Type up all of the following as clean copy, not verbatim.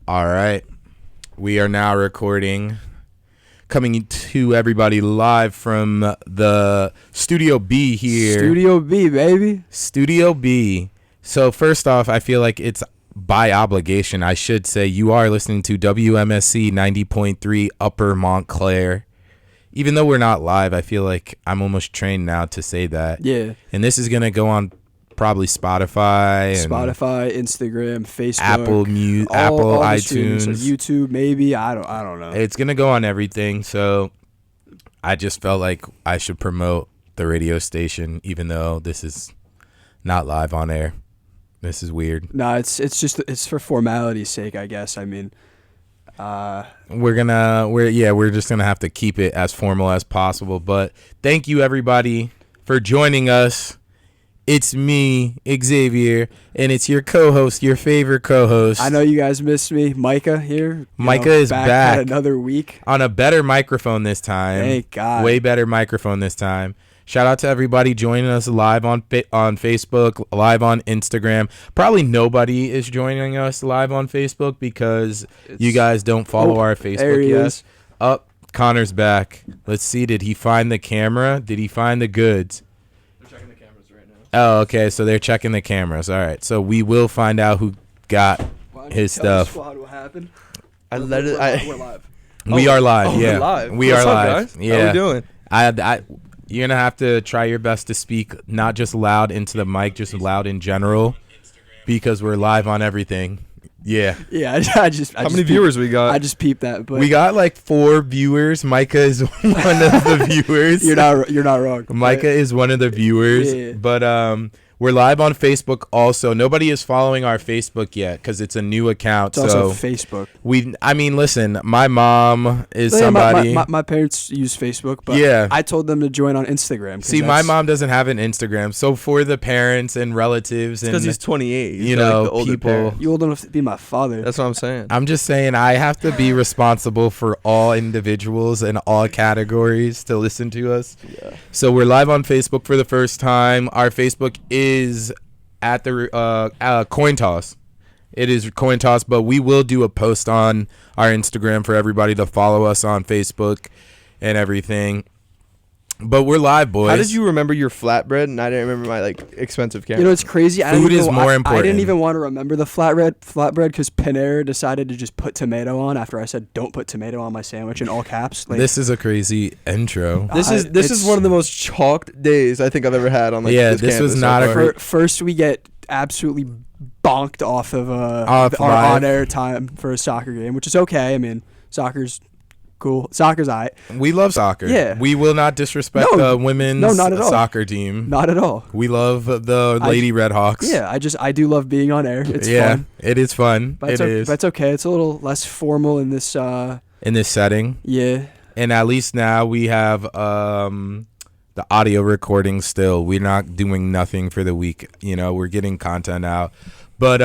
All right. We are now recording, coming to everybody live from the Studio B here. Studio B, baby. Studio B. So first off, I feel like it's by obligation. I should say you are listening to WMSC 90.3 Upper Montclair. Even though we're not live, I feel like I'm almost trained now to say that. Yeah. And this is going to go on probably Spotify, Instagram, Facebook, Apple iTunes, YouTube, maybe. I don't know. It's gonna go on everything. So I just felt like I should promote the radio station, even though this is not live on air. This is weird. No, it's for formality's sake, I guess. I mean, we're just gonna have to keep it as formal as possible. But thank you everybody for joining us. It's me, Xavier, and it's your co-host, your favorite co-host. I know you guys missed me. Micah here. Micah is back. Another week. On a better microphone this time. Thank God. Way better microphone this time. Shout out to everybody joining us live on Facebook, live on Instagram. Probably nobody is joining us live on Facebook because you guys don't follow our Facebook yet. Connor's back. Let's see. Did he find the camera? Did he find the goods? Oh, okay. So they're checking the cameras. All right. So we will find out who got his stuff. Squad what happened. We're live. We are live. Yeah, we're live. We What's are up, live. Guys? Yeah. How we doing? You're gonna have to try your best to speak not just loud into the mic, just loud in general, because we're live on everything. Yeah. Yeah. How many viewers we got? I just peeped that. But We got like 4 viewers. Micah is one of the viewers. You're not wrong. Micah is one of the viewers. Yeah. But we're live on Facebook also. Nobody is following our Facebook yet because it's a new account. It's also Facebook. Listen, my mom is somebody. My parents use Facebook, but Yeah. I told them to join on Instagram. See, my mom doesn't have an Instagram. So for the parents and relatives and Because he's 28. He's you like know, the older people. parent. You old enough to be my father. That's what I'm saying. I'm just saying I have to be responsible for all individuals and all categories to listen to us. Yeah. So we're live on Facebook for the first time. Our Facebook is at the coin toss. It is coin toss, but we will do a post on our Instagram for everybody to follow us on Facebook and everything. But we're live, boys. How did you remember your flatbread and I didn't remember my expensive camera? You know, it's crazy. Food is more important. I didn't even want to remember the flatbread because Panera decided to just put tomato on after I said don't put tomato on my sandwich in all caps. Like, This is a crazy intro. This is one of the most chalked days I think I've ever had on this was not a great. First, we get absolutely bonked off of Off our live. on-air time for a soccer game, which is okay. I mean, soccer's cool. Soccer's alright. We love soccer. Yeah. We will not disrespect the women's not at all. soccer team. Not at all. We love the Lady Redhawks. Yeah, I do love being on air. It's fun. It is fun. But it's okay. It's a little less formal in this. In this setting. Yeah. And at least now we have the audio recording still. We're not doing nothing for the week. You know, we're getting content out. But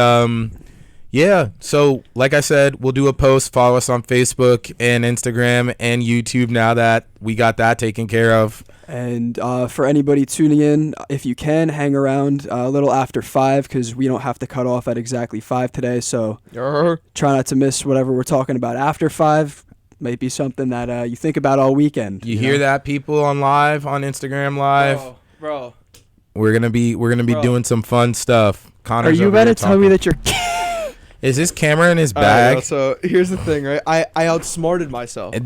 yeah, so like I said, we'll do a post. Follow us on Facebook and Instagram and YouTube now that we got that taken care of. And for anybody tuning in, if you can, hang around a little after 5 because we don't have to cut off at exactly 5 today. So try not to miss whatever we're talking about after 5. Might be something that you think about all weekend. You hear that, people on Instagram live? Bro. We're gonna be doing some fun stuff. Connor's Are you over about here to tell me talking. that you're... Is his camera in his All right, bag? so here's the thing, right? I outsmarted myself. He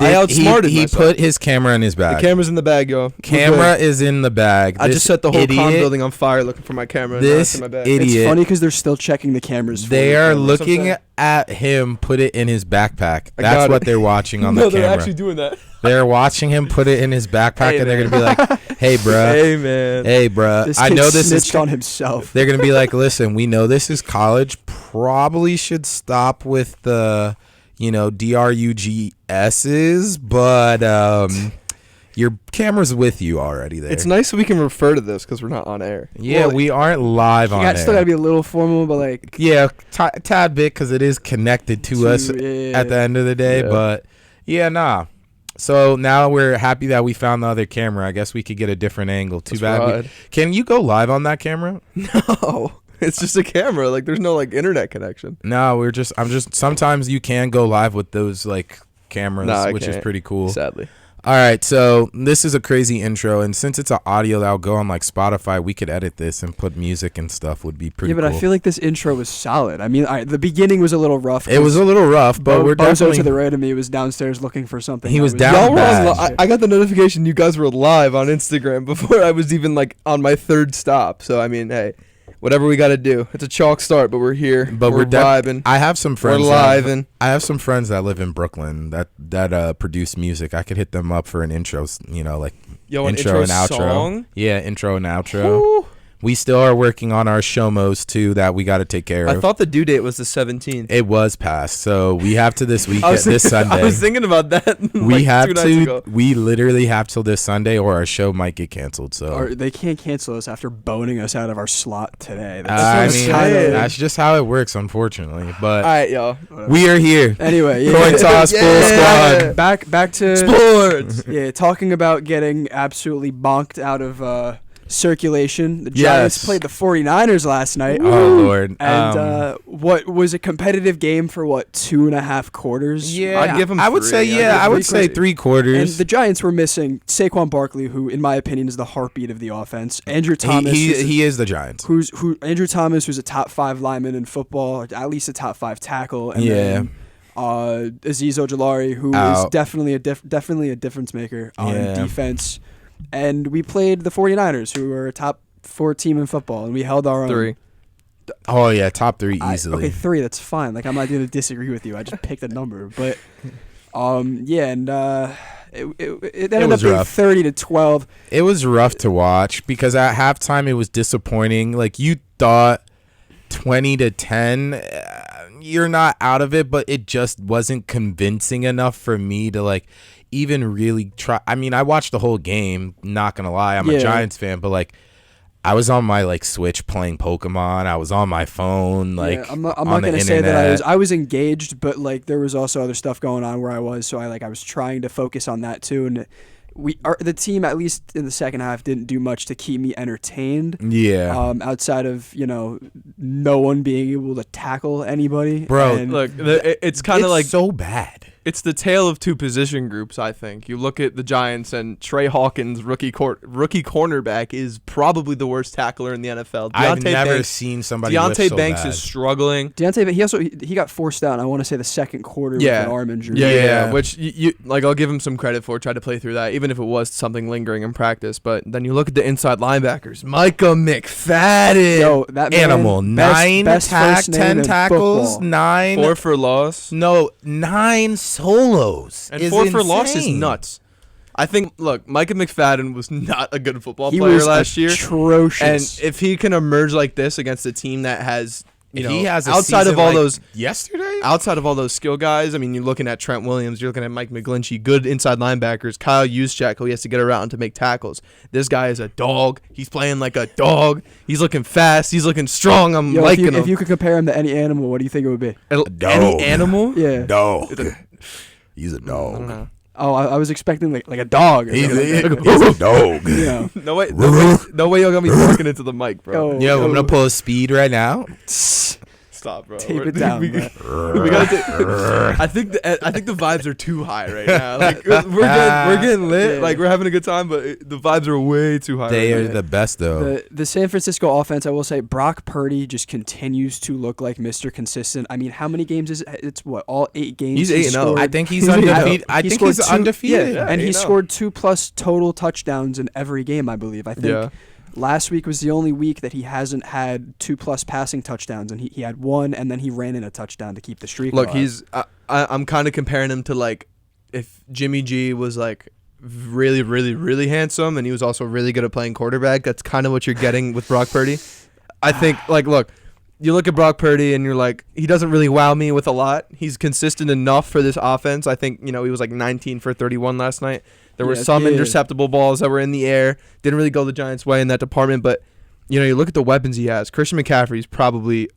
put his camera in his bag. The camera's in the bag, yo. Camera is in the bag. I just set the whole con building on fire looking for my camera. This in my bag. idiot. It's funny because they're still checking the cameras. They are looking That's at him put it in his backpack. I That's got what it. they're watching on No, the they're camera. actually doing that. They're watching him put it in his backpack, Hey, and they're man. gonna be like, "Hey, bruh. Hey, man. Hey, bruh. This I kid know this is." snitched on himself. They're gonna be like, "Listen, we know this is college. Probably should stop with the, DRUGS's, but your camera's with you already there." It's nice that we can refer to this because we're not on air. Yeah, Well, we aren't live on Still there. gotta be a little formal, but like... Yeah, tad bit because it is connected to us yeah. at the end of the day. Yeah. But yeah, nah. So now we're happy that we found the other camera. I guess we could get a different angle. Too That's bad. right. Can you go live on that camera? No. It's just a camera. Like there's no like internet connection. No, I'm just sometimes you can go live with those like cameras, No, I which is can't, pretty cool. Sadly. All right, so this is a crazy intro, and since it's an audio that'll go on like Spotify, we could edit this and put music and stuff. Would be pretty. Yeah, but cool. I feel like this intro was solid. I mean, the beginning was a little rough. It was a little rough, but we're Bozo definitely. to the right of me was downstairs looking for something. He that was down Y'all were bad. on I got the notification you guys were live on Instagram before I was even like on my third stop. So I mean, hey, whatever we got to do. It's a chalk start, but we're here. But we're vibing. I have some We're friends. live and I have some friends that live in Brooklyn that produce music. I could hit them up for an intro. Like yo, an intro and outro. song. Yeah, intro and outro. Woo. We still are working on our showmos too that we got to take care of. I thought the due date was the 17th. It was passed, so we have to this week this I Sunday. was thinking about that. We like have 2 nights to. ago. We literally have till this Sunday, or our show might get canceled. So Or they can't cancel us after boning us out of our slot today. I what I'm mean, saying. that's just how it works, unfortunately. But All right, y'all. we are here. Anyway, yeah. Coin toss, full Yeah. squad. Back to Sports. yeah, talking about getting absolutely bonked out of circulation. The Giants Yes. played the 49ers last night. Oh Lord! And what was a competitive game for 2.5 quarters? yeah, I'd give 'em I would three. say I'd give I would 3 say quarters. 3/4. And the Giants were missing Saquon Barkley, who, in my opinion, is the heartbeat of the offense. Andrew Thomas, he is the Giants. Andrew Thomas, who's a top 5 lineman in football, or at least a top 5 tackle. And Yeah. then, Azeez Ojulari, who is Out. definitely a difference maker on Yeah. defense. And we played the 49ers, who are a top 4 team in football, and we held our own. 3. Oh yeah, top 3 easily. Okay, 3. That's fine. Like, I'm not going to disagree with you. I just picked a number, but yeah, and it ended up was being rough. 30-12. It was rough to watch because at halftime it was disappointing. Like you thought 20-10, you're not out of it, but it just wasn't convincing enough for me to like even really try. I mean, I watched the whole game, not gonna lie. I'm a Yeah. Giants fan, but like I was on my like Switch playing Pokemon. I was on my phone, like Yeah, I'm not on going the to say that internet. I was engaged, but like there was also other stuff going on where I was, so I was trying to focus on that too. And the team, at least in the second half, didn't do much to keep me entertained. Yeah, Outside of no one being able to tackle anybody, Bro, And Look, it's kind of it's like so bad. it's the tale of two position groups. I think you look at the Giants and Trey Hawkins, rookie cornerback, is probably the worst tackler in the NFL. I've Deontay never Banks, seen somebody lift Deontay so Banks bad. is struggling. Deontay, he got forced out. I want to say the second quarter with Yeah. an arm injury. Yeah. Which you like. I'll give him some credit for. Tried to play through that, even if it was something lingering in practice. But then you look at the inside linebackers, Micah McFadden, Yo, that man, Animal, best first name 10 in tackles, football. 9 4 for loss, No, 9 solos. and is 4 for loss is insane. nuts. I think. Look, Micah McFadden was not a good football He player was last year. And atrocious. if he can emerge like this against a team that has, He has a outside season of all like those yesterday. outside of all those skill guys, I mean, you're looking at Trent Williams, you're looking at Mike McGlinchey, good inside linebackers, Kyle Juszczyk, who he has to get around to make tackles. This guy is a dog. He's playing like a dog. He's looking fast. He's looking strong. I'm Yo, liking him. if you could compare him to any animal, what do you think it would be? dog. Any animal? Yeah. Dog. He's a I don't dog. know. Oh, I was expecting like a dog. Or He's something. a dog. You know. No way you're gonna be talking into the mic, bro. Yo, Yo, I'm gonna pull a speed right now. Stop, bro. Tape We're- it down, we- bro. we gotta I think the vibes are too high right now. Like we're getting lit, Yeah. like we're having a good time, but the vibes are way too high. They right are now. the best though. The San Francisco offense, I will say, Brock Purdy just continues to look like Mr. Consistent. I mean, how many games is it? It's what, all 8 games? He's he 8-0. scored? I think he's He's undefeated. I He think scored he's 2 undefeated. Yeah, and he 8-0. scored 2+ total touchdowns in every game, I believe. I think Yeah. last week was the only week that he hasn't had 2+ passing touchdowns, and he had 1, and then he ran in a touchdown to keep the streak Look, alive. he's I'm kind of comparing him to like if Jimmy G was like really, really, really handsome, and he was also really good at playing quarterback. That's kind of what you're getting with Brock Purdy. I think look, you look at Brock Purdy and you're like, he doesn't really wow me with a lot. He's consistent enough for this offense. I think he was like 19 for 31 last night. There were Yeah, some yeah. interceptable balls that were in the air. Didn't really go the Giants' way in that department, but you look at the weapons he has. Christian McCaffrey is probably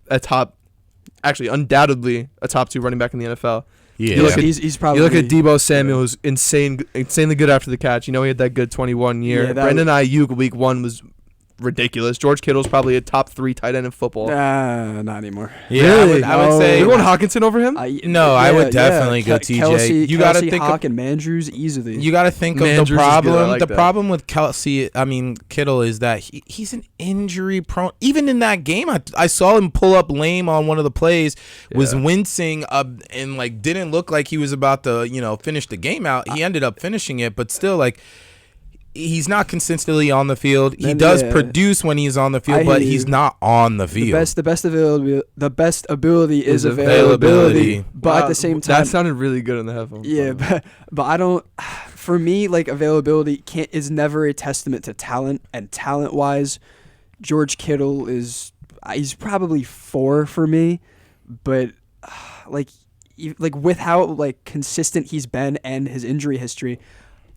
undoubtedly a top 2 running back in the NFL. Yeah. You look at- he's probably. You look at Deebo Samuel, who's insanely good after the catch. He had that good 21 year. Yeah, that Brandon Ayuk week 1 was ridiculous. George Kittle's probably a top 3 tight end in football. Not anymore. Yeah, Really? I would say You want Hawkinson over him? I would definitely go TJ. Kelsey, You gotta Kelsey, think Hawk, and Mandrews easily. You got to think of Mandrews the is good. problem. I like The that. problem with Kittle is that he's an injury prone. Even in that game, I saw him pull up lame on one of the plays, was wincing and like didn't look like he was about to finish the game out. He ended up finishing it, but still like. He's not consistently on the field. He does produce when he's on the field, but he's not on the field. The best ability is availability. But at the same time, that sounded really good in the headphones. Yeah, but I don't. For me, like availability is never a testament to talent. And talent wise, George Kittle he's probably 4 for me. But like with how like consistent he's been and his injury history.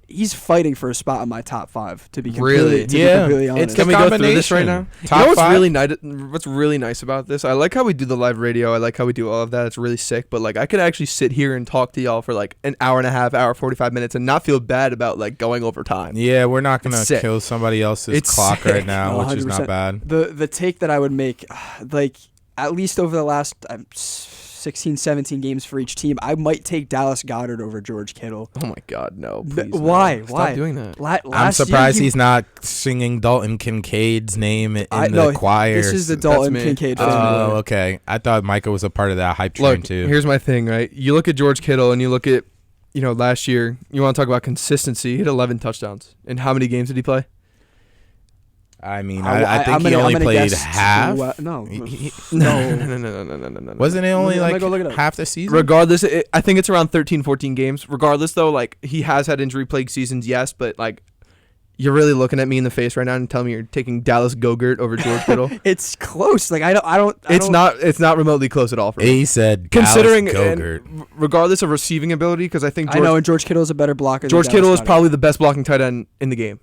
He's fighting for a spot in my top 5. To be completely, completely honest. Can we go through this right now? Top you know what's 5? What's really nice about this? I like how we do the live radio. I like how we do all of that. It's really sick. But like, I could actually sit here and talk to y'all for like an hour and a half, hour 45 minutes, and not feel bad about like going over time. Yeah, we're not gonna kill somebody else's clock sick. right now, which is not 100%. bad. The take that I would make, like at least over the last 16, 17 games for each team, I might take Dallas Goedert over George Kittle. Oh my God, no! Please, Why? no. Why? Stop doing that. I'm surprised he's not singing Dalton Kincaid's name in the choir. This is the Dalton me. Kincaid. Oh, okay. I thought Micah was a part of that hype train Look, too. here's my thing, right? You look at George Kittle and you look at, last year. You want to talk about consistency? He had 11 touchdowns. And how many games did he play? I mean, I think he only played half. No. No. Wasn't it only I'm like gonna go look it up. half the season? Regardless, I think it's around 13, 14 games. Regardless, though, like he has had injury-plagued seasons, yes, but like you're really looking at me in the face right now and telling me you're taking Dallas Goedert over George Kittle. It's close. Like I don't. It's not remotely close at all for me. He said Considering Dallas Goedert. and regardless of receiving ability, because I think I know, and George Kittle is a better blocker. George than Kittle Dallas is probably the best blocking tight end in the game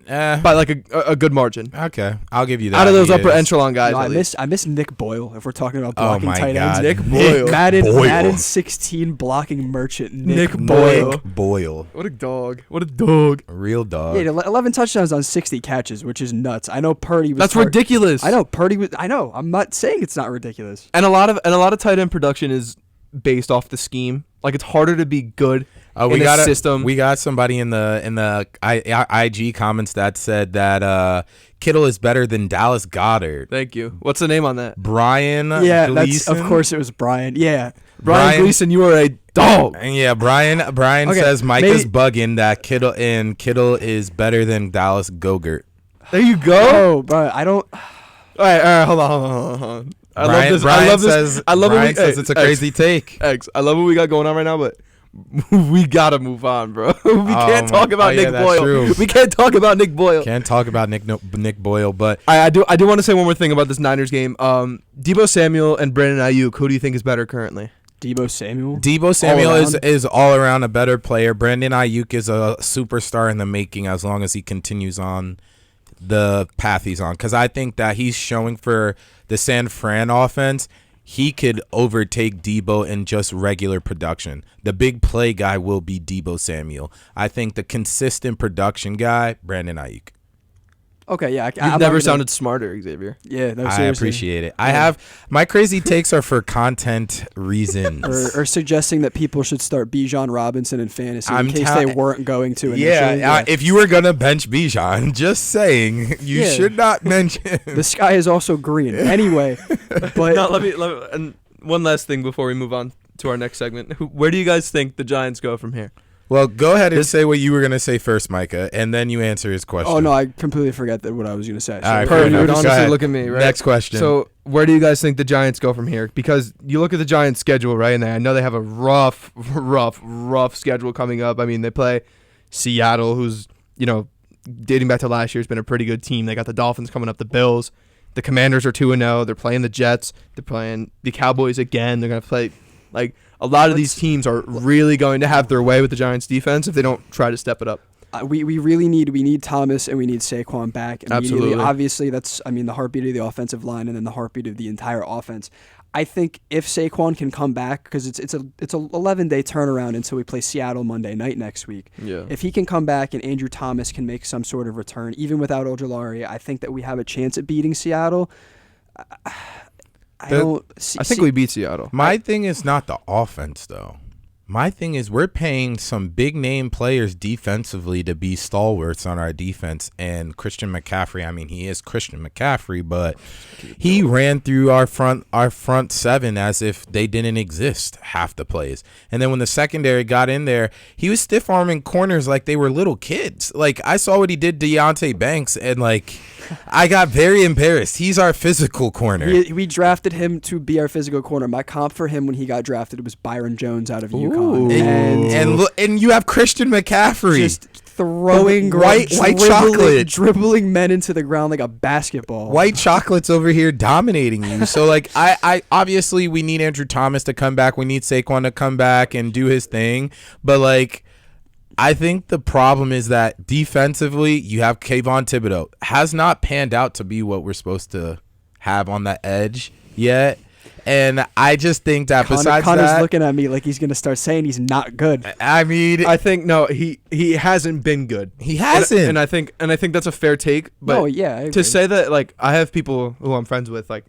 by like a good margin. Okay, I'll give you that. Out of those He upper is. echelon guys, No, at least. I miss Nick Boyle. If we're talking about blocking my tight God. ends, Nick Boyle. Madden 16 blocking merchant. Nick Boyle. Nick Boyle. What a dog! What a dog! A real dog. Yeah, 11 touchdowns on 60 catches, which is nuts. I know Purdy was. That's ridiculous. I know Purdy was. I know. I'm not saying it's not ridiculous. And a lot of tight end production is based off the scheme. Like it's harder to be good in a system. We got somebody in the IG comments that said that Kittle is better than Dallas Goedert. Thank you. What's the name on that? Brian Yeah, Gleason. of course it was Brian. Yeah. Brian Gleason, you are a dog. And yeah, Brian Okay, says Micah's bugging that Kittle is better than Dallas Goedert. There you go. Oh, bro, I don't. All right, hold on. Brian says it's a crazy take. I love what we got going on right now, but we gotta move on, bro. We can't talk about Nick Boyle. True. We can't talk about Nick Boyle. Can't talk about Nick Boyle, but I do want to say one more thing about this Niners game. Debo Samuel and Brandon Ayuk. Who do you think is better currently? Debo Samuel is all around a better player. Brandon Ayuk is a superstar in the making as long as he continues on the path he's on, because I think that he's showing for the San Fran offense he could overtake Debo in just regular production. The big play guy will be Debo Samuel. I think the consistent production guy, Brandon Ayuk. Okay, yeah. You've never sounded smarter, Xavier. Yeah, no, I seriously. appreciate it. I have my crazy takes are for content reasons. Or suggesting that people should start Bijan Robinson in fantasy I'm in case they weren't going to initially. Yeah, if you were gonna bench Bijan, just saying, you should not mention. The sky is also green. Anyway, but No, let me and one last thing before we move on to our next segment. Where do you guys think the Giants go from here? Well, go ahead and say what you were gonna say first, Micah, and then you answer his question. oh no, I completely forgot what I was going to say. All right, So- fair enough. Go Honestly, ahead. look at me. Right? Next question. So, where do you guys think the Giants go from here? Because you look at the Giants' schedule, right? And I know they have a rough schedule coming up. I mean, they play Seattle, who's dating back to last year, has been a pretty good team. They got the Dolphins coming up, the Bills. The Commanders are 2-0. They're playing the Jets. They're playing the Cowboys again. They're gonna play a lot of these teams are really going to have their way with the Giants defense if they don't try to step it up. we really need Thomas and we need Saquon back immediately. Absolutely. Obviously, that's the heartbeat of the offensive line and then the heartbeat of the entire offense. I think if Saquon can come back, because it's a 11-day turnaround until we play Seattle Monday night next week. Yeah. If he can come back and Andrew Thomas can make some sort of return, even without Ojulari, I think that we have a chance at beating Seattle. I think we beat Seattle. My thing is not the offense, though. My thing is we're paying some big name players defensively to be stalwarts on our defense. And Christian McCaffrey, I mean, he is Christian McCaffrey, but he ran through our front seven as if they didn't exist, half the plays. And then when the secondary got in there, he was stiff arming corners like they were little kids. Like, I saw what he did to Deonte Banks, and like, I got very embarrassed. He's our physical corner. We drafted him to be our physical corner. My comp for him when he got drafted was Byron Jones out of UConn. And you have Christian McCaffrey just throwing white chocolate, dribbling men into the ground like a basketball. White chocolate's over here dominating you. So like, I obviously we need Andrew Thomas to come back. We need Saquon to come back and do his thing. But like, I think the problem is that defensively, you have Kayvon Thibodeau has not panned out to be what we're supposed to have on that edge yet. And I just think that besides Connor's that, looking at me like he's going to start saying he's not good. I mean, I think no, he hasn't been good. He hasn't. And I think that's a fair take. But No, yeah, I agree. to say that, like, I have people who I'm friends with, like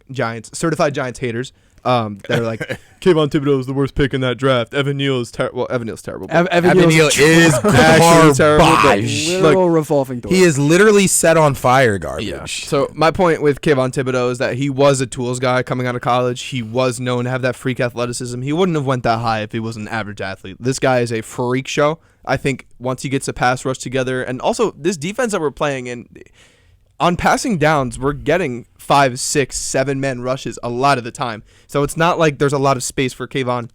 certified Giants haters, that are like, Kayvon Thibodeau is the worst pick in that draft. Evan Neal is terrible. Well, Evan Neal's terrible. Evan Neal is actually terrible. garbage. Literal revolving door. He is literally set on fire garbage. Yeah. So my point with Kayvon Thibodeau is that he was a tools guy coming out of college. He was known to have that freak athleticism. He wouldn't have went that high if he was an average athlete. This guy is a freak show. I think once he gets a pass rush together, and also this defense that we're playing in, on passing downs, we're getting 5, 6, 7 man rushes a lot of the time. So it's not like there's a lot of space for Kayvon.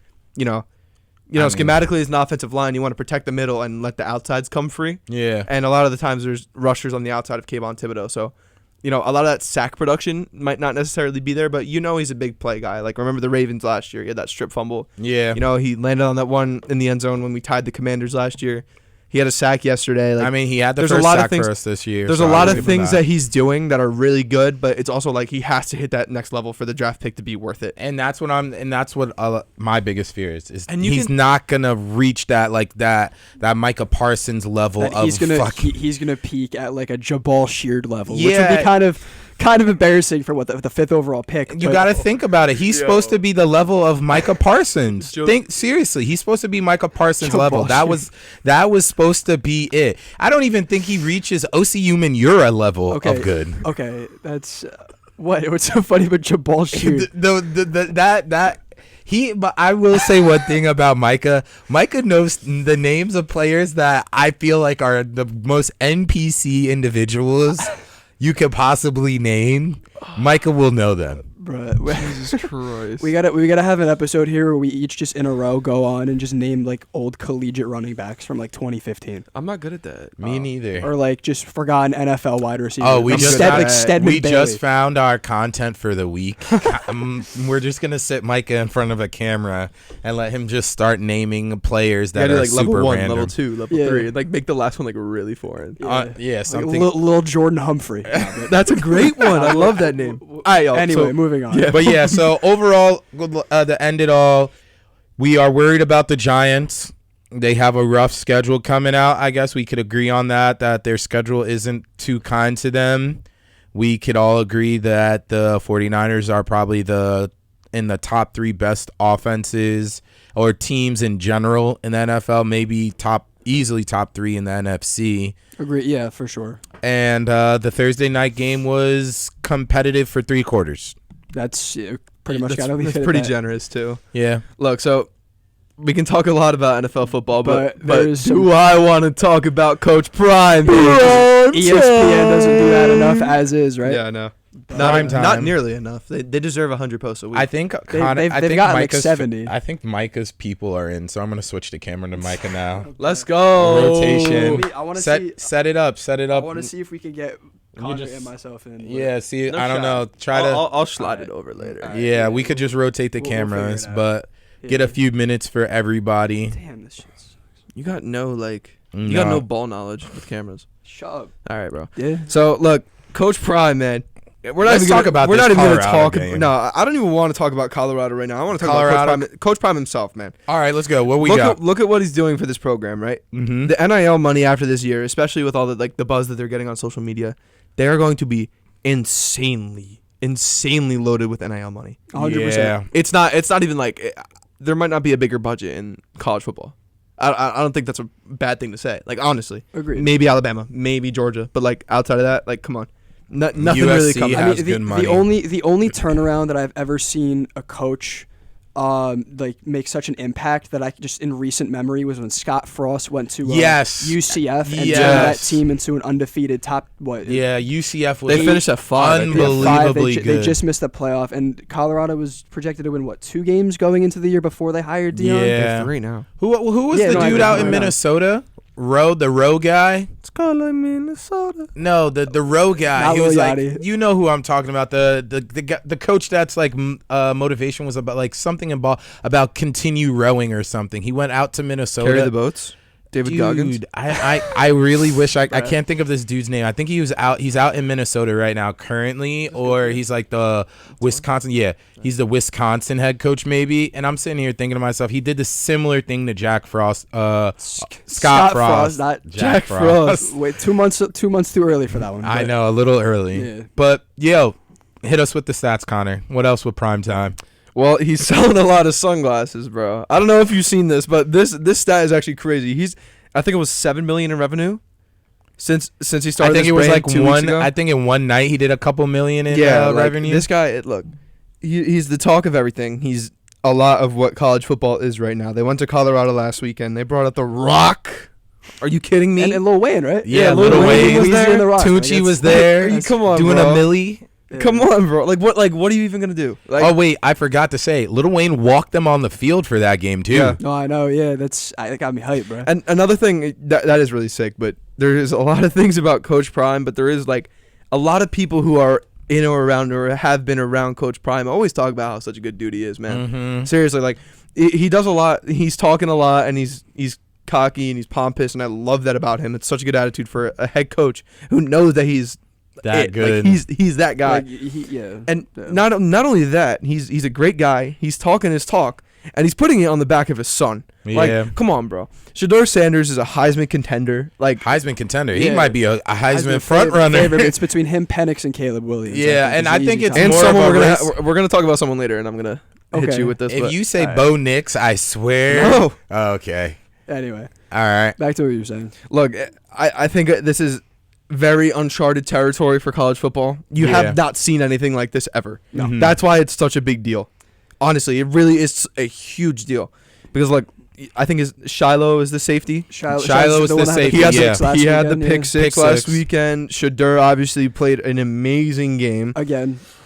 Schematically as an offensive line, you want to protect the middle and let the outsides come free. Yeah. And a lot of the times there's rushers on the outside of Kayvon Thibodeau. So, a lot of that sack production might not necessarily be there, but he's a big play guy. Like, remember the Ravens last year? He had that strip fumble. Yeah. He landed on that one in the end zone when we tied the Commanders last year. He had a sack yesterday. Like, I mean, he had the there's first a lot sack of things, for us this year. There's so a lot I'll of give him things that he's doing that are really good, but it's also like he has to hit that next level for the draft pick to be worth it. And that's what my biggest fear is and he's not gonna reach that Micah Parsons level of he's gonna peak at like a Jabal Sheard level, which Yeah. would be kind of embarrassing for what the 5th overall pick. You got to think about it. He's supposed to be the level of Micah Parsons. Seriously, he's supposed to be Micah Parsons level. That was supposed to be it. I don't even think he reaches Osi Umenyiora level of good. Okay, that's what's so funny about Jabal Sheard. But I will say one thing about Micah. Micah knows the names of players that I feel like are the most NPC individuals you could possibly name. Micah will know them. Bruh, Jesus Christ. we gotta have an episode here where we each just in a row go on and just name like old collegiate running backs from like 2015. I'm not good at that. Me neither. Or like just forgotten NFL wide receivers. Oh, we Stedman Bailey. just found our content for the week. We're just gonna sit Micah in front of a camera and let him just start naming players that are like super level 1, random. level 2, level 3, and like make the last one like really foreign. Something. Like little Jordan Humphrey. That's a great one. I love that name. Anyway, moving on. Yeah. But yeah, so overall, to end it all, we are worried about the Giants. They have a rough schedule coming out. I guess we could agree on that their schedule isn't too kind to them. We could all agree that the 49ers are probably in the top 3 best offenses or teams in general in the NFL, maybe easily top 3 in the NFC. Agree, yeah, for sure. And the Thursday night game was competitive for 3 quarters. That's pretty much got to be. That's pretty generous too. Yeah. Look, so we can talk a lot about NFL football, but do I want to talk about Coach Prime? ESPN doesn't do that enough as is, right? Yeah, I know. Prime time. Not nearly enough. They deserve 100 posts a week. I think they've got like 70. I think Micah's people are in, so I'm gonna switch the camera to Micah now. Let's go. Rotation. I want to set it up. I want to see if we can get Connor and myself in. Yeah. See, No I don't know. Try to. I'll slide it over later. Alright. Yeah, we could just rotate the We'll figure cameras, it out. but get a few minutes for everybody. Damn, this shit sucks. You got no ball knowledge with cameras. Shut up. All right, bro. Yeah. So look, Coach Prime, man, Let's talk about We're this not even going to Colorado talk. game. No, I don't even want to talk about Colorado right now. I want to talk Colorado? about Coach Prime himself, man. All right, let's go. What we Look got? at what he's doing for this program, right? Mm-hmm. The NIL money after this year, especially with all the buzz that they're getting on social media, they are going to be insanely loaded with NIL money. 100%. Yeah. It's not even like there might not be a bigger budget in college football. I don't think that's a bad thing to say. Like, honestly, Agreed. maybe Alabama, maybe Georgia, but like outside of that, like, come on, nothing really USC comes. has good the money. only turnaround that I've ever seen a coach like make such an impact that I just in recent memory was when Scott Frost went to Yes. UCF and turned Yes. that team into an undefeated top Yeah, UCF was They finished at 5. unbelievably They good. just missed the playoff, and Colorado was projected to win 2 games going into the year before they hired Dion. Yeah. They're 3 now. Who was Yeah, the no, I dude know, out I in know. Minnesota? The row guy? It's called like Minnesota. No, the row guy. Not He was Lil like, Yachty. you know who I'm talking about. The coach that's like motivation was about like something about continue rowing or something. He went out to Minnesota. Carry the boats. David Dude, Goggins. I really wish I can't think of this dude's name. I think he's out in Minnesota right now currently, or he's like the Wisconsin. Yeah, he's the Wisconsin head coach maybe. And I'm sitting here thinking to myself, he did the similar thing to Jack Frost, Scott Frost, not Jack Frost. Wait, 2 months too early for that one. I but- know, a little early. Yeah. But yo, hit us with the stats, Connor. What else with prime time? Well, he's selling a lot of sunglasses, bro. I don't know if you've seen this, but this stat is actually crazy. I think it was $7 million in revenue since he started. I think this it was brand like 2 weeks one. ago. I think in one night he did a couple million in like, revenue. This guy, look, he's the talk of everything. He's a lot of what college football is right now. They went to Colorado last weekend. They brought up The Rock. Are you kidding me? And Lil Wayne, right? Yeah, Lil Lil Wayne was Weezy there. and The Rock. Tucci was That's- there. that's- Come on, doing bro. a milli. yeah. Come on, bro. Like what are you even gonna do? Like, Oh wait, I forgot to say, Lil Wayne walked them on the field for that game too. Yeah. No, I know. Yeah, that got me hyped, bro. And another thing that is really sick, but there is a lot of things about Coach Prime, but there is like a lot of people who are in or around or have been around Coach Prime always talk about how such a good dude he is, man. Mm-hmm. Seriously, like he does a lot. He's talking a lot, and he's cocky and he's pompous, and I love that about him. It's such a good attitude for a head coach who knows that he's That it. good. Like, he's that guy. Like, yeah. And Yeah. not only that, he's a great guy. He's talking his talk, and he's putting it on the back of his son. Yeah. Like, come on, bro. Shador Sanders is a Heisman contender. Like, Heisman contender. He Yeah. might be a Heisman front favorite- runner. favorite. It's between him, Penix, and Caleb Williams. Yeah, and I think it's and more someone of a we're race. gonna talk about someone later, and I'm gonna hit Okay. you with this. If but you say Alright. Bo Nix, I swear. No. Okay. Anyway, All right. back to what you were saying. look, I think this is very uncharted territory for college football. You Yeah. have not seen anything like this ever. No. Mhm. That's why it's such a big deal. Honestly, it really is a huge deal because like I think Shiloh is the safety. Shiloh was the one that had safety, He had, pick yeah. six last he had the weekend, pick yeah. six Pick last six. weekend. Shadur obviously played an amazing game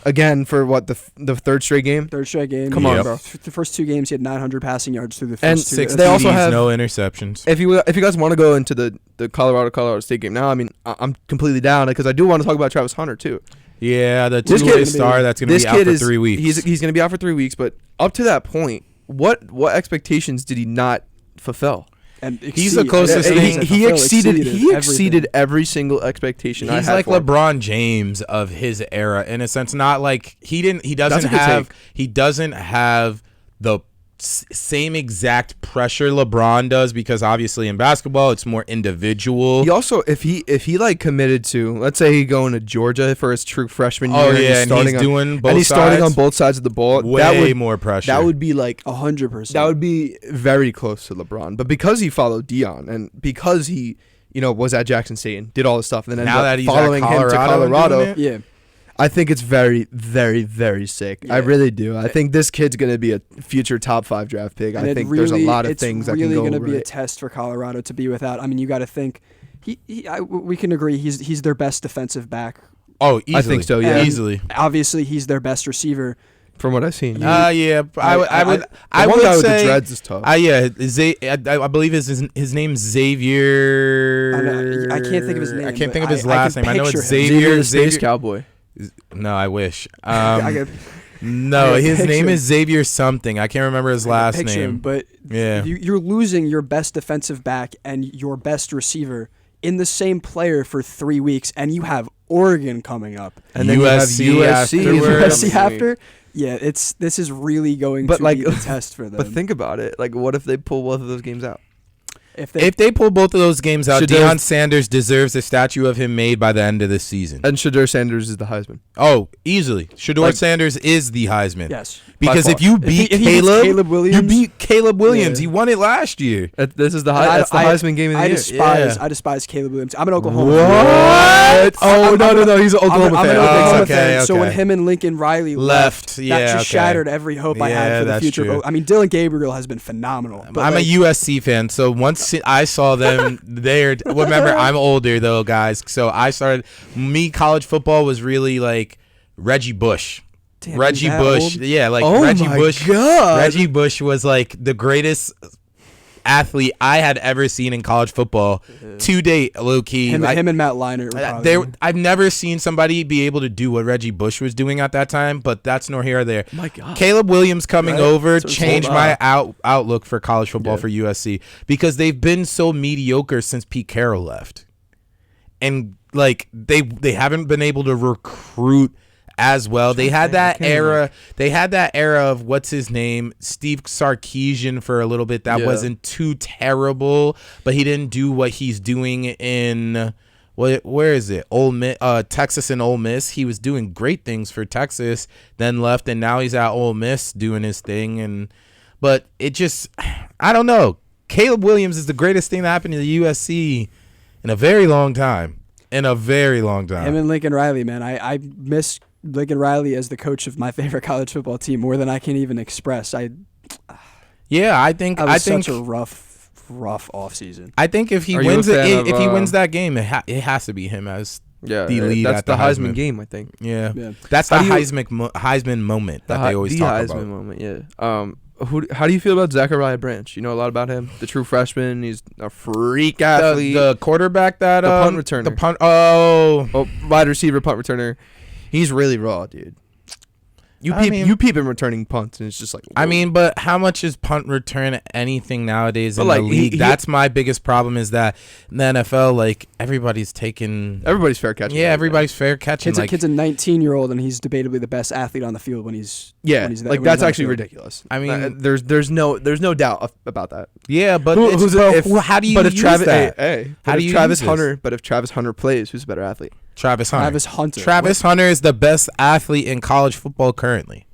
Again, for what the third straight game. third straight game. Come on, Yeah. bro. The first 2 games, he had 900 passing yards through the first And 2. Six They TDs, also have- no interceptions. If you guys want to go into the Colorado State game now, I mean I'm completely down because I do want to talk about Travis Hunter too. Yeah, the This two-way kid- star that's going to This be out kid for is 3 weeks. He's going to be out for 3 weeks, but up to that point, what expectations did he not fulfill? And He's the closest thing- He exceeded everything. every single expectation. I He's had like for him. LeBron James of his era in a sense. Not like he That's a good doesn't have the same exact pressure LeBron does because obviously in basketball it's more individual. He also, if he like committed to, let's say he going to Georgia for his true freshman year. Oh and yeah, and starting he's on, doing both and he's starting on sides. both sides of the ball. Way that would more pressure. that would be like 100%. that would be very close to LeBron. But because he followed Dion and because he was at Jackson State and did all this stuff and then Now ended that up he's at following him to Colorado and doing Colorado, it? Yeah. I think it's very, very, very sick. I Yeah. really do. I think this kid's going to be a future top 5 draft pick. And I it think there's a lot of it's things that really can go gonna be a right. test for Colorado to be without. I mean, you got to think. We can agree he's their best defensive back. Oh, easily. I think so, yeah. And Easily. Obviously, he's their best receiver. From what I've seen. Yeah. I would the I one would guy with the say. dreads is tough. I believe his name's Xavier. I can't think of his name, I can't but think of his I last can name. I know it's picture him. Xavier. the Space Cowboy. No, I wish. I could No, I his picture name him. is Xavier something. I can't remember his last picture him, name. but Yeah. you're losing your best defensive back and your best receiver in the same player for 3 weeks, and you have Oregon coming up. And then USC you have USC afterwards. USC after? Yeah, this is really going to be the test for them. But think about it. Like, what if they pull both of those games out? If they pull both of those games out, Shedeur- Deion Sanders deserves a statue of him made by the end of the season. And Shedeur Sanders is the Heisman. Oh, easily. Shedeur Like- Sanders is the Heisman. Yes. Because By if you If he beat beats Caleb, Williams, you beat Caleb Williams. Yeah. He won it last year. This is the I- that's the I- Heisman game of the year. I despise Caleb Williams. I'm an Oklahoma What? Oh, no. He's an I'm Oklahoma an fan. Oklahoma okay, fan. So when okay. him and Lincoln Riley Left, that yeah, just okay. shattered every hope I Yeah, had for the that's future. true. I mean, Dylan Gabriel has been phenomenal. But I'm like, a USC fan, so once I saw them there, remember I'm older though, guys. So college football was really like Reggie Bush. damn, Reggie he's that Bush, old? yeah, like Oh Reggie my Bush. God. Reggie Bush was like the greatest athlete I had ever seen in college football to date. Low key, Him, like, him and Matt Leinart were probably. I've never seen somebody be able to do what Reggie Bush was doing at that time, but that's nor here or there. My God. Caleb Williams coming Right? over That's what it's changed all my about. outlook for college football Yeah. for USC because they've been so mediocre since Pete Carroll left. And like they haven't been able to recruit as well. They had that era. They had that era of what's his name, Steve Sarkisian for a little bit. That Yeah. wasn't too terrible, but he didn't do what he's doing in where is it? Texas and Ole Miss. He was doing great things for Texas, then left, and now he's at Ole Miss doing his thing. But it just, I don't know. Caleb Williams is the greatest thing that happened to the USC in a very long time. Him and Lincoln Riley, man. I miss Lincoln Riley as the coach of my favorite college football team more than I can even express. I think such a rough offseason. I think if he Are you a wins fan if he of, wins that game, it has to be him as Yeah, the lead that's at the the Heisman Heisman game, I think. yeah. Yeah. That's the How do you- Heisman moment that they always the talk Heisman about. moment, yeah. How do you feel about Zachariah Branch? You know a lot about him. The true freshman. He's a freak athlete. The quarterback that The punt returner. The punt. Oh, Wide receiver, punt returner. He's really raw, dude. You peep him returning punts, and it's just like. I whoa. mean, but how much is punt return anything nowadays in But, the like, league? he- That's my biggest problem is that in the NFL, like everybody's taking. everybody's fair catching. Yeah, everybody's fair catching. Kid's a 19-year-old, and he's debatably the best athlete on the field when he's Yeah, when he's like when that's he's on the actually field. ridiculous. I mean- there's no doubt about that. Yeah, but Who's how do you But if use Travis, that? How do if you Travis use this? Hunter? But if Travis Hunter plays, who's a better athlete? Travis Hunter. Travis Hunter. Hunter is the best athlete in college football currently.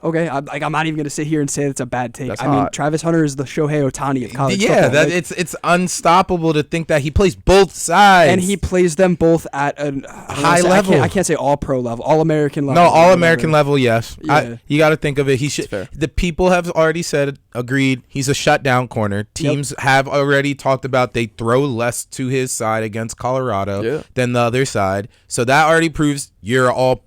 Okay, I'm not even gonna sit here and say it's a bad take. That's I mean, hot. Travis Hunter is the Shohei Ohtani of college Yeah, football. Like, it's unstoppable to think that he plays both sides. and he plays them both at a High level. I can't say all pro level, all American level. No, all American level, yes. Yeah. You got to think of it. He should. fair. The people have already said, agreed. He's a shutdown corner. Teams have already talked about they throw less to his side against Colorado Yeah. than the other side. So that already proves you're all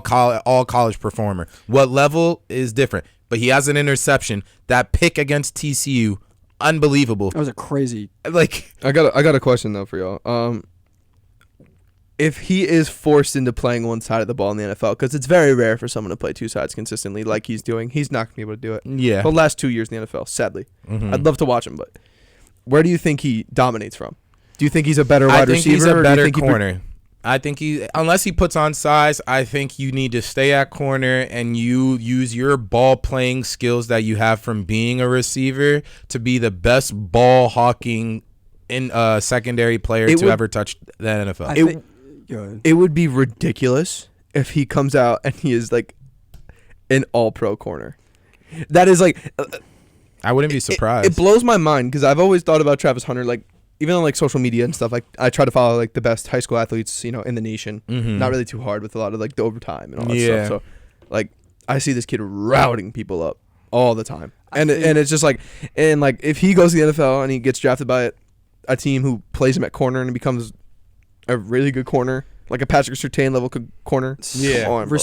college performer. What level is different? But he has an interception. That pick against TCU, unbelievable. That was a crazy. Like, I got a question though for y'all. If he is forced into playing one side of the ball in the NFL, because it's very rare for someone to play two sides consistently like he's doing, he's not gonna be able to do it. yeah. The last 2 years in the NFL, sadly, Mhm. I'd love to watch him, but where do you think he dominates from? Do you think he's a better wide I think receiver? he's or a do you better think he corner. I think unless he puts on size, I think you need to stay at corner and you use your ball playing skills that you have from being a receiver to be the best ball hawking in secondary player It to would- ever touch the NFL. I It- think, go ahead. It would be ridiculous if he comes out and he is like an all-pro corner. That is like I wouldn't be surprised. It blows my mind because I've always thought about Travis Hunter, like even on like social media and stuff. Like I try to follow like the best high school athletes, in the nation. Mhm. Not really too hard with a lot of like the overtime and all that Yeah. stuff. So like I see this kid routing people up all the time, and think- and it's just like if he goes to the NFL and he gets drafted by a team who plays him at corner and he becomes a really good corner, like a Patrick Surtain level corner. Yeah. Come on, bro.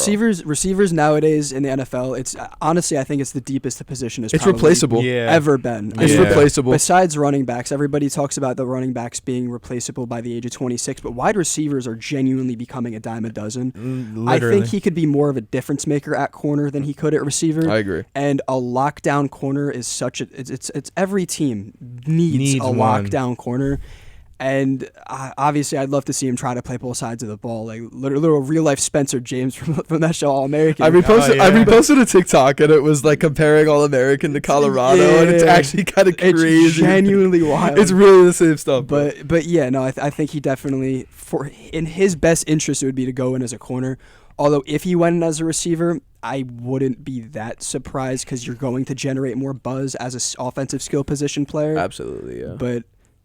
Receivers nowadays in the NFL, it's honestly I think it's the deepest the position has It's probably replaceable. Yeah. ever been. It's Yeah. replaceable. Besides running backs, everybody talks about the running backs being replaceable by the age of 26, but wide receivers are genuinely becoming a dime a dozen. I Literally. think he could be more of a difference maker at corner than he could at receiver. I agree. And a lockdown corner is such a it's every team needs Needs a one. lockdown corner. And obviously, I'd love to see him try to play both sides of the ball, like little real life Spencer James from that show All American. I reposted a TikTok and it was like comparing All American to Colorado, and it's actually kind of crazy. It's genuinely wild. It's really the same stuff. But yeah, no, I think he definitely, in his best interest, it would be to go in as a corner. Although if he went in as a receiver, I wouldn't be that surprised because you're going to generate more buzz as an offensive skill position player. Absolutely, yeah. But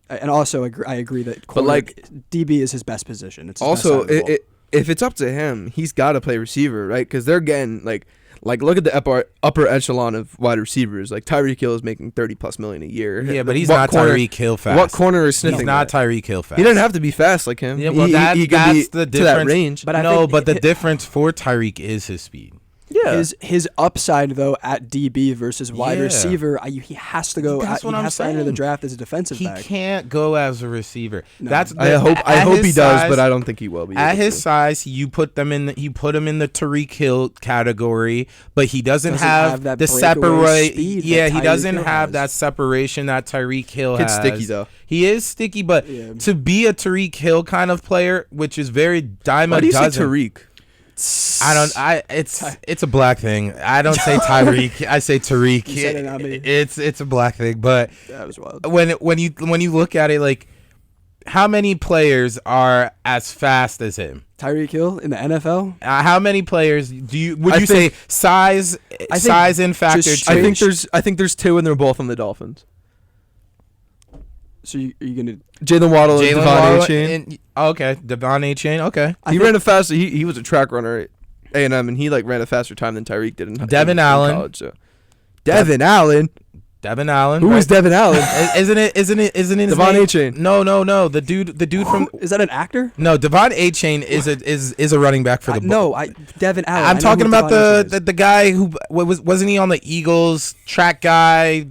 and also I agree that corner, but like DB is his best position. It's his also best side of the ball. if it's up to him, he's got to play receiver, right? Because they're getting like look at the upper echelon of wide receivers. Like Tyreek Hill is making $30+ million a year. Yeah, but he's not Tyreek Hill fast. What corner is sniffing? He's not Tyreek Hill fast. He doesn't have to be fast like him. Yeah, well, he that's could be the difference. to that range. But the difference for Tyreek is his speed. Yeah, his upside though at DB versus wide Yeah. receiver, he has to go. That's He what I'm has to enter the saying. draft as a defensive He back. can't go as a receiver. No. That's I hope he does, but I don't think he will be. At able his to. size, you put him in the Tariq Hill category, but he doesn't have that the breakaway separate. speed Yeah, that he Tyreek doesn't Hill have has. that separation that Tyreek Hill Kid's has. sticky though. He is sticky, but Yeah. to be a Tariq Hill kind of player, which is very dime Why a do you say dozen. Tariq? It's a black thing. I don't say Tyreek. I say Tariq. You said it, not me. It's a black thing, but That was wild. when you look at it, like, how many players are as fast as him? Tyreek Hill in the NFL. How many players would I you say think- size in factor? just two? I think there's two, and they're both on the Dolphins. So are you gonna? Jalen Waddle and Jalen Devon Waddle Achane. okay, Devon Achane. Okay, He ran a faster. He was a track runner at A&M, and he ran a faster time than Tyreek did in Devin in Allen. college. So. Devin Allen. Devin Allen. Who is Devin Allen? Isn't it his Devon name? Achane. No. The dude from Is that an actor? no Devon Achane is a running back for the. Devin Allen. I I'm know talking who about Devon Achane is. the guy who wasn't he on the Eagles track guy?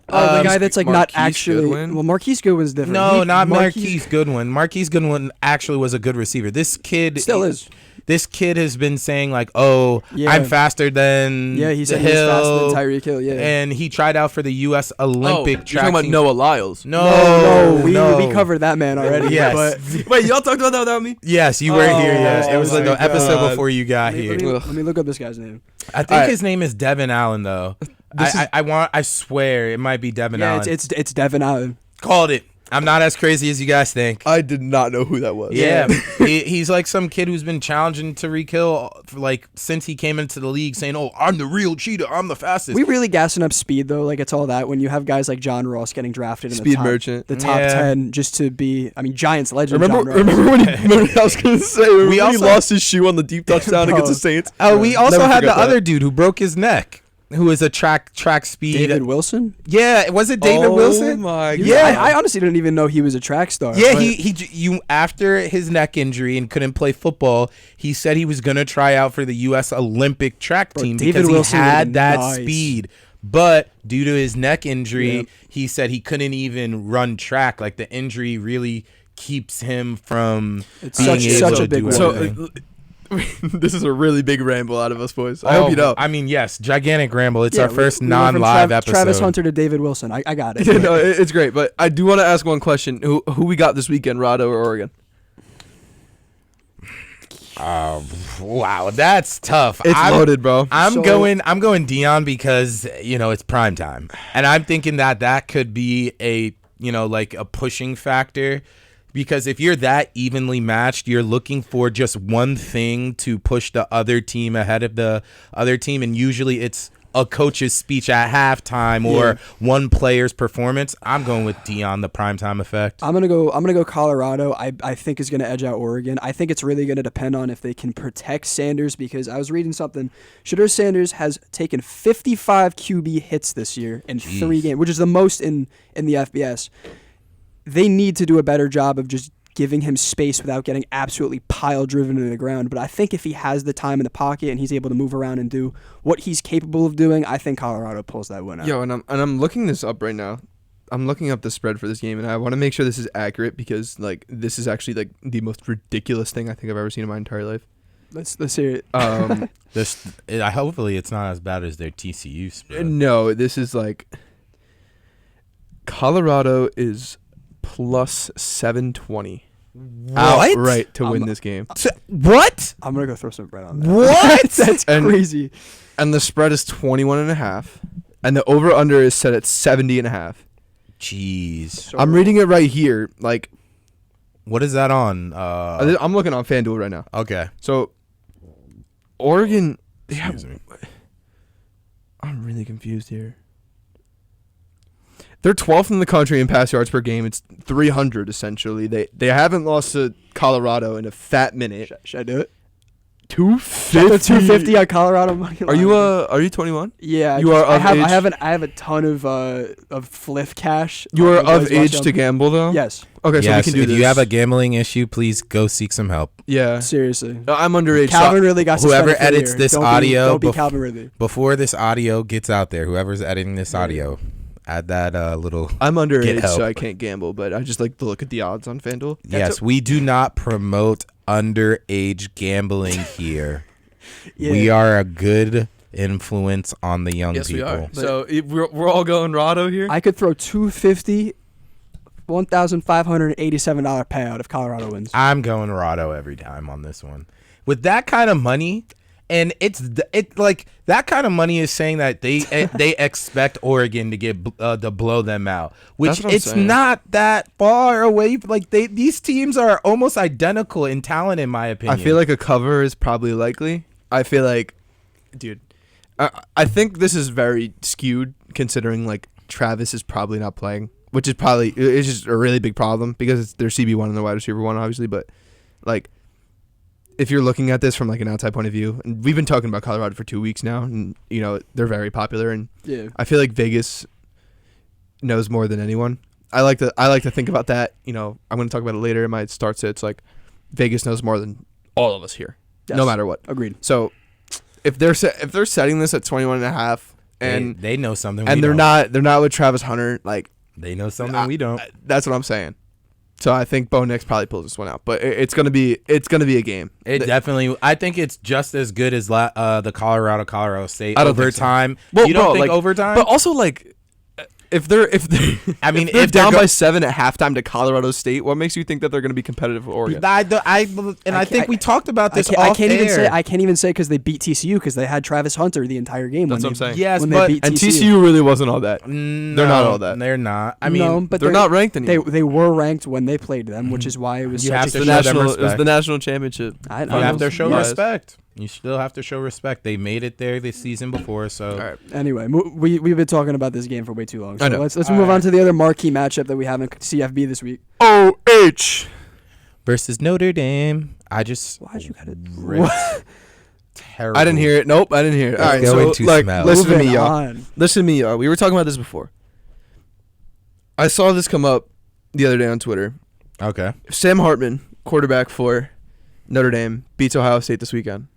The guy that's like not Marquise actually. Goodwin? Well, Marquise Goodwin's different. No, not Marquise Goodwin. Marquise Goodwin actually was a good receiver. This kid Still is. This kid has been saying like, "Oh, Yeah. I'm faster than Yeah, he the said he was faster Hill." than Tyreek Hill. Yeah. And he tried out for the U.S. Olympic You're track talking about team. Noah Lyles. No, we covered that man already. Yes. But Wait, y'all talked about that without me? Yes, you were here. Yes, it was Oh like the my episode God. before you got let here. me look up this guy's name. I think Alright. his name is Devin Allen, though. I swear it might be Devin Yeah, Allen. it's Devin Allen. Called it. I'm not as crazy as you guys think. I did not know who that was. Yeah, he's like some kid who's been challenging Tariq Hill for like since he came into the league, saying, "Oh, I'm the real cheetah. I'm the fastest." We really gassing up speed though. Like it's all that when you have guys like John Ross getting drafted in Speed the top, merchant. the top Yeah. 10 just to be. I mean, Giants legend. Remember John Ross. when he, I was going to say, when he also- lost his shoe on the deep touchdown Bro. against the Saints? Oh, we also Never had the forget that. other dude who broke his neck, who is a track speed. David Wilson. Yeah, was it David Wilson? My God. Yeah. I honestly didn't even know he was a track star. Yeah, but he after his neck injury and couldn't play football, he said he was gonna try out for the U.S. Olympic track Bro, team David because Wilson he would've had been that nice. speed. But due to his neck injury, Yeah. he said he couldn't even run track. Like the injury really keeps him from It's being such able a to big do So, everything. this is a really big ramble out of us, boys. I hope you know. I mean, yes, gigantic ramble. It's yeah, our first we went from non-live episode. Travis Hunter to David Wilson. I got it. No, it's great, but I do want to ask one question. Who we got this weekend, Rado or Oregon? Wow, that's tough. It's loaded, bro. I'm So- going Dion because it's prime time, and I'm thinking that could be a like a pushing factor, because if you're that evenly matched, you're looking for just one thing to push the other team ahead of the other team, and usually it's a coach's speech at halftime or one player's performance. I'm going with Dion, the primetime effect. I'm gonna go Colorado. I think is gonna edge out Oregon. I think it's really gonna depend on if they can protect Sanders, because I was reading something. Shedeur Sanders has taken 55 QB hits this year in 3 games, which is the most in the FBS. They need to do a better job of just giving him space without getting absolutely pile driven into the ground. But I think if he has the time in the pocket and he's able to move around and do what he's capable of doing, I think Colorado pulls that win out. Yo, and I'm looking this up right now. I'm looking up the spread for this game, and I want to make sure this is accurate, because this is actually the most ridiculous thing I think I've ever seen in my entire life. Let's hear it. Hopefully it's not as bad as their TCU spread. No, this is Colorado is plus 720. What? Outright to win this game. What? I'm gonna go throw some bread on that. What? That's And- crazy. And the spread is 21.5. And the over-under is set at 70.5. Jeez. So- I'm reading it right here. Like, What is that on? I'm looking on FanDuel right now. Okay. So, Oregon... Yeah, Excuse me. I'm really confused here. They're 12th in the country in pass yards per game. It's 300 essentially. They haven't lost to Colorado in a fat minute. Should I do it? 250. 250 on Colorado money line. Are you 21? Yeah, You are I of have age? I have a ton of Fliff cash. You are You guys of age watch to them? gamble though? Yes, Okay, so we Yes, can do if this. you have a gambling issue, please go seek some help. Yeah. seriously. I'm underage. Calvin Ridley got whoever suspended for the edits year. this Don't audio Don't be bef- Calvin Ridley. Before this audio gets out there, whoever's editing this Yeah. audio, add that little. I'm Get underage, help. so I can't gamble, but I just like to look at the odds on FanDuel. Yes, we do not promote underage gambling here. Yeah. We are a good influence on the young Yes, people. we are. But- So we're all going Rado here. I could throw 250, $1,587 payout if Colorado wins. I'm going Rado every time on this one. With that kind of money, and it's like that kind of money is saying that they expect Oregon to get to blow them out, which That's what I'm it's saying. not that far away. Like these teams are almost identical in talent, in my opinion. I feel like a cover is probably likely. I feel like, dude, I think this is very skewed considering like Travis is probably not playing, which is probably it's just a really big problem because it's their CB1 and their wide receiver one, obviously. But like, if you're looking at this from like an outside point of view, and we've been talking about Colorado for 2 weeks now, and you know they're very popular, and Yeah. I feel like Vegas knows more than anyone. I like to think about that. You know, I'm going to talk about it later in my start sits. Like, Vegas knows more than all of us here, Yes. no matter what. Agreed. So, if they're setting this at 21.5, and they know something, and we they're don't. not with Travis Hunter, like They know something we don't. that's what I'm saying. So I think Bo Nix probably pulls this one out, but it's gonna be a game. It definitely. I think it's just as good as the Colorado State I don't think so. overtime. Well, you don't bro, think like, overtime? But also like. If they're I mean, if they're if they're down go- by 7 at halftime to Colorado State, what makes you think that they're going to be competitive with Oregon? I I think we talked about this. I off can't even say air. I can't even say because they beat TCU because they had Travis Hunter the entire game. That's when what I'm they- saying. Yes, when but they beat And TCU. TCU really wasn't all that. they're not all that. They're not. I mean, no, but They're not ranked anymore. They were ranked when they played them, which is why it was You such have a to the show huge- them national. It was respect. the national championship. I you have to show Bias. respect. You still have to show respect. They made it there this season before, so All right. Anyway, we've been talking about this game for way too long. So I know. let's All move on right. to the other marquee matchup that we have in CFB this week. OH. versus Notre Dame. I just Why'd you gotta? ripped. Terrible. I didn't hear it. Nope, I didn't hear it. All right, It's so going to like, smell. listen to me, Moving y'all. on. Listen to me, y'all. We were talking about this before. I saw this come up the other day on Twitter. Okay. Sam Hartman, quarterback for Notre Dame, beats Ohio State this weekend.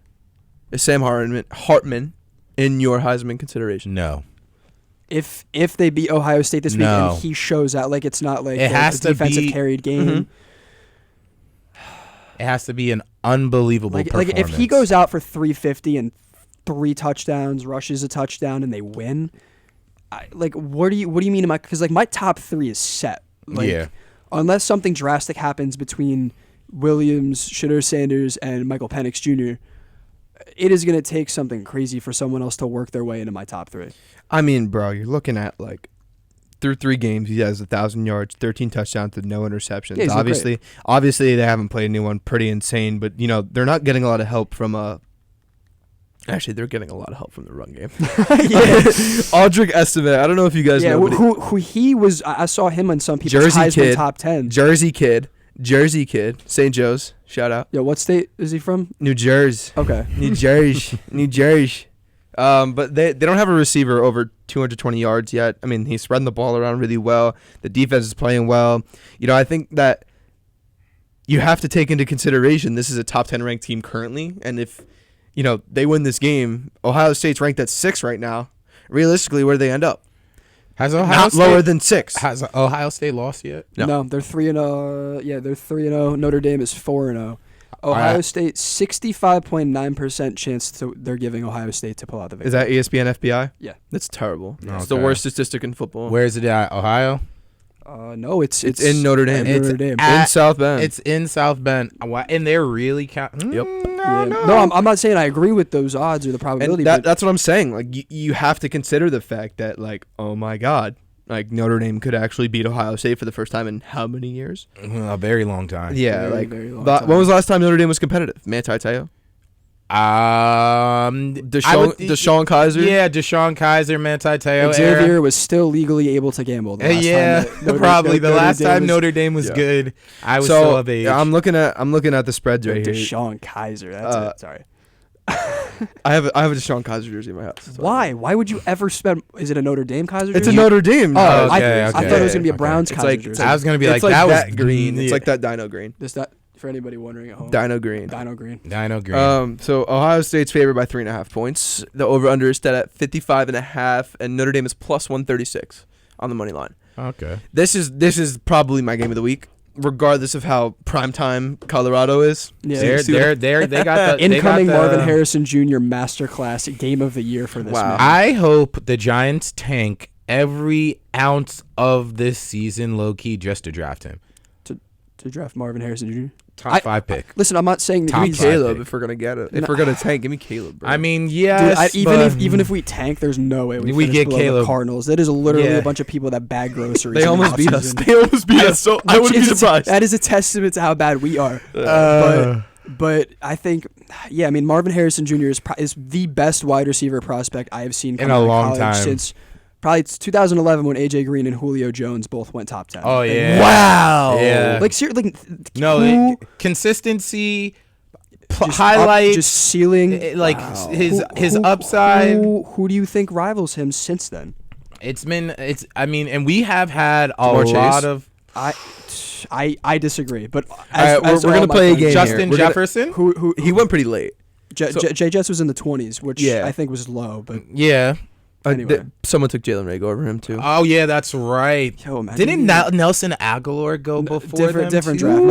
Is Sam Hartman in your Heisman consideration? No. If they beat Ohio State this week No. and he shows out, like it's not like It has a to defensive be- carried game. Mhm. It has to be an unbelievable Like performance. if he goes out for 350 and 3 touchdowns, rushes a touchdown, and they win, what do you mean? Because like my top 3 is set. Like, Yeah. Unless something drastic happens between Williams, Shedeur Sanders, and Michael Penix Jr., it is going to take something crazy for someone else to work their way into my top 3. I mean, bro, you're looking at like through 3 games, he has 1,000 yards, 13 touchdowns, with no interceptions. Yeah, he's looked Obviously, they haven't played anyone pretty insane, but you know they're not getting a lot of help from Actually, they're getting a lot of help from the run game. Aldrich Estime. I don't know if you guys Yeah, know. but who he was. I saw him on some people's Jersey Heisman kid. top 10. Jersey kid, St. Joe's. Shout out. Yo, what state is he from? New Jersey. Okay. New Jersey. New Jersey. But they don't have a receiver over 220 yards yet. I mean, he's spreading the ball around really well. The defense is playing well. You know, I think that you have to take into consideration this is a top 10 ranked team currently. And if, you know, they win this game, Ohio State's ranked at 6 right now. Realistically, where do they end up? Has Ohio Not State, lower than 6. Has Ohio State lost yet? No. No, they're 3-0. Yeah, they're 3-0. Notre Dame is 4-0. Ohio right. State 65.9% chance they're giving Ohio State to pull out the victory. Is that ESPN FPI? Yeah. That's terrible. It's the Okay. worst statistic in football. Where is it at? Ohio? No, it's in Notre Dame. Notre It's Dame. at- in South Bend. It's in South Bend. And they're really Yep. No, I'm not saying I agree with those odds or the probability, and but that's what I'm saying. Like you have to consider the fact that like, oh my God, like Notre Dame could actually beat Ohio State for the first time in how many years? A very long time. Yeah, Very, like very long when time. was the last time Notre Dame was competitive? Manti Te'o, Deshaun Kaiser. Yeah, Deshaun Kaiser, Manti Te'o. Xavier era. was still legally able to gamble. The last Yeah, time that probably the last Dame time was- Notre Dame was Yeah. good. I was So still of age. I'm looking at the spreads right here. Deshaun Kaiser. That's it. Sorry. I have a Deshaun Kaiser jersey in my house. That's Why? Why would you ever spend? Is it a Notre Dame Kaiser? It's a jersey? Notre Dame. Oh, Okay, I okay. thought it was gonna be a Okay. Browns It's Kaiser like- jersey. I was gonna be like it's like that was that green. yeah. It's like that Dino green. Just that for anybody wondering at home. Dino green. Dino Green. Dino Green. So Ohio State's favored by 3.5 points. The over/under is set at 55.5, and Notre Dame is plus 136 on the money line. Okay. This is probably my game of the week, regardless of how primetime Colorado is. Yeah. They got the Incoming they got the- Marvin Harrison Jr. Masterclass Game of the Year for this Wow. man. I hope the Giants tank every ounce of this season, low key, just to draft him. To draft Marvin Harrison Jr. Top 5 pick. Listen, I'm not saying that Top he's five. Caleb, pick. if we're gonna get it, if No. we're gonna tank, give me Caleb, bro. I mean, Dude, yes, even if we tank, there's no way we We finish get below the Caleb. Cardinals. That is literally Yeah. a bunch of people that bag groceries. they in the almost beat us. offseason. They almost beat us. So I Which wouldn't be is a- surprised. That is a testament to how bad we are. But I think, yeah, I mean, Marvin Harrison Jr. is the best wide receiver prospect I have seen In come a out of long college time. since probably 2011 when AJ Green and Julio Jones both went top 10. Oh Like, yeah. Wow. Yeah. Like seriously, No, who- consistency, just highlight, just ceiling. like Wow. his upside. Who do you think rivals him since then? I mean, and we have had a Ja'Marr Chase? lot of I disagree, but All right, we're to all gonna my play a friends- game. Justin We're gonna- Jefferson. Who He went pretty late. So- Jay Jets was in the 20s, which Yeah. I think was low, but Yeah. Anyway. Someone took Jalen Reagor over him too. Oh yeah, that's right. yo, man, Didn't Nelson Aguilar go before them different too? draft.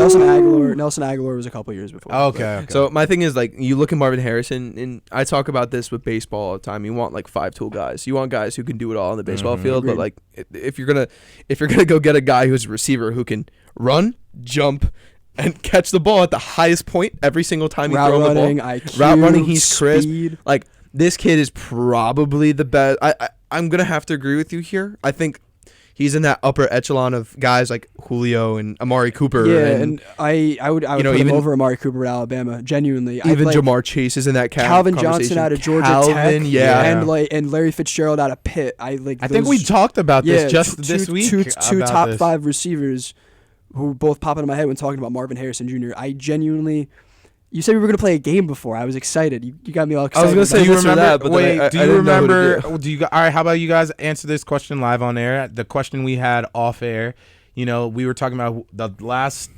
Nelson Aguilar was a couple years before. Okay. So my thing is like you look at Marvin Harrison, and I talk about this with baseball all the time. You want like 5-tool guys. You want guys who can do it all on the baseball field. But Agreed. like if you're gonna go get a guy who's a receiver who can run, jump, and catch the ball at the highest point every single time you route throw him the running, ball. IQ, Route running, he's crisp. speed. Like this kid is probably the best. I'm gonna have to agree with you here. I think he's in that upper echelon of guys like Julio and Amari Cooper. Yeah, and and I would know, put him even- over Amari Cooper at Alabama. Genuinely, I'd even like Jamar Chase is in that Calvin Johnson conversation. out of Georgia Calvin, Tech, yeah. and Larry Fitzgerald out of Pitt. I think we talked about this just this week. Two about top this. 5 receivers who both pop into my head when talking about Marvin Harrison Jr. I genuinely. You said we were gonna play a game before. I was excited. You got me all I excited. was gonna say Do you this or remember? that, but then wait, I do you didn't know who to remember? Do you? All right. How about you guys answer this question live on air? The question we had off air. You know, we were talking about the last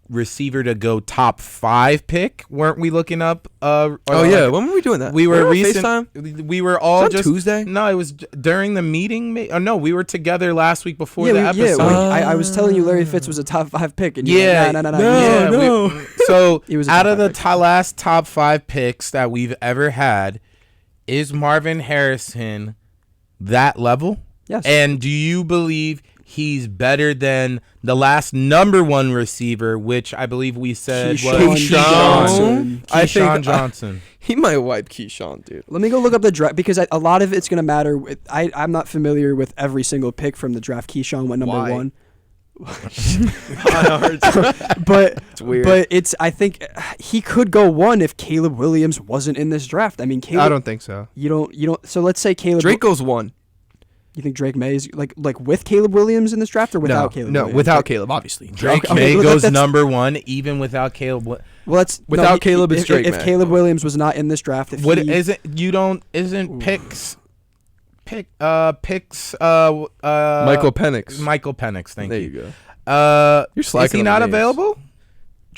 receiver to go top 5 pick. Weren't we looking up? Oh yeah, when were we doing that? We were on recent. FaceTime? We were all Was that just Tuesday? No, it was during the meeting. No, we were together last week before the Yeah, episode. I was telling you Larry Fitz was a top 5 pick, and you're Yeah, like, no. Yeah, no. So He was a out top of the five pick. last top 5 picks that we've ever had, is Marvin Harrison that level? Yes. And do you believe he's better than the last number 1 receiver, which I believe we said Keyshawn was Johnson. I think Keyshawn Johnson. He might wipe Keyshawn, dude. Let me go look up the draft because a lot of it's going to matter. I'm not familiar with every single pick from the draft. Keyshawn went number Why? 1. It's But weird. but it's I think he could go 1 if Caleb Williams wasn't in this draft. I mean, Caleb. I don't think so. You don't. So let's say Caleb. Drake goes 1. You think Drake May is like with Caleb Williams in this draft or without Caleb? No, Williams? without Like, Caleb, obviously. Drake Okay, May well, goes that's- number 1 even without Caleb. Well, that's Without Caleb, it's if, Drake If May. Caleb Williams was not in this draft, if What he, isn't picks Michael Penix. Michael Penix, thank there you. you go. You're Is slacking he on not names. available?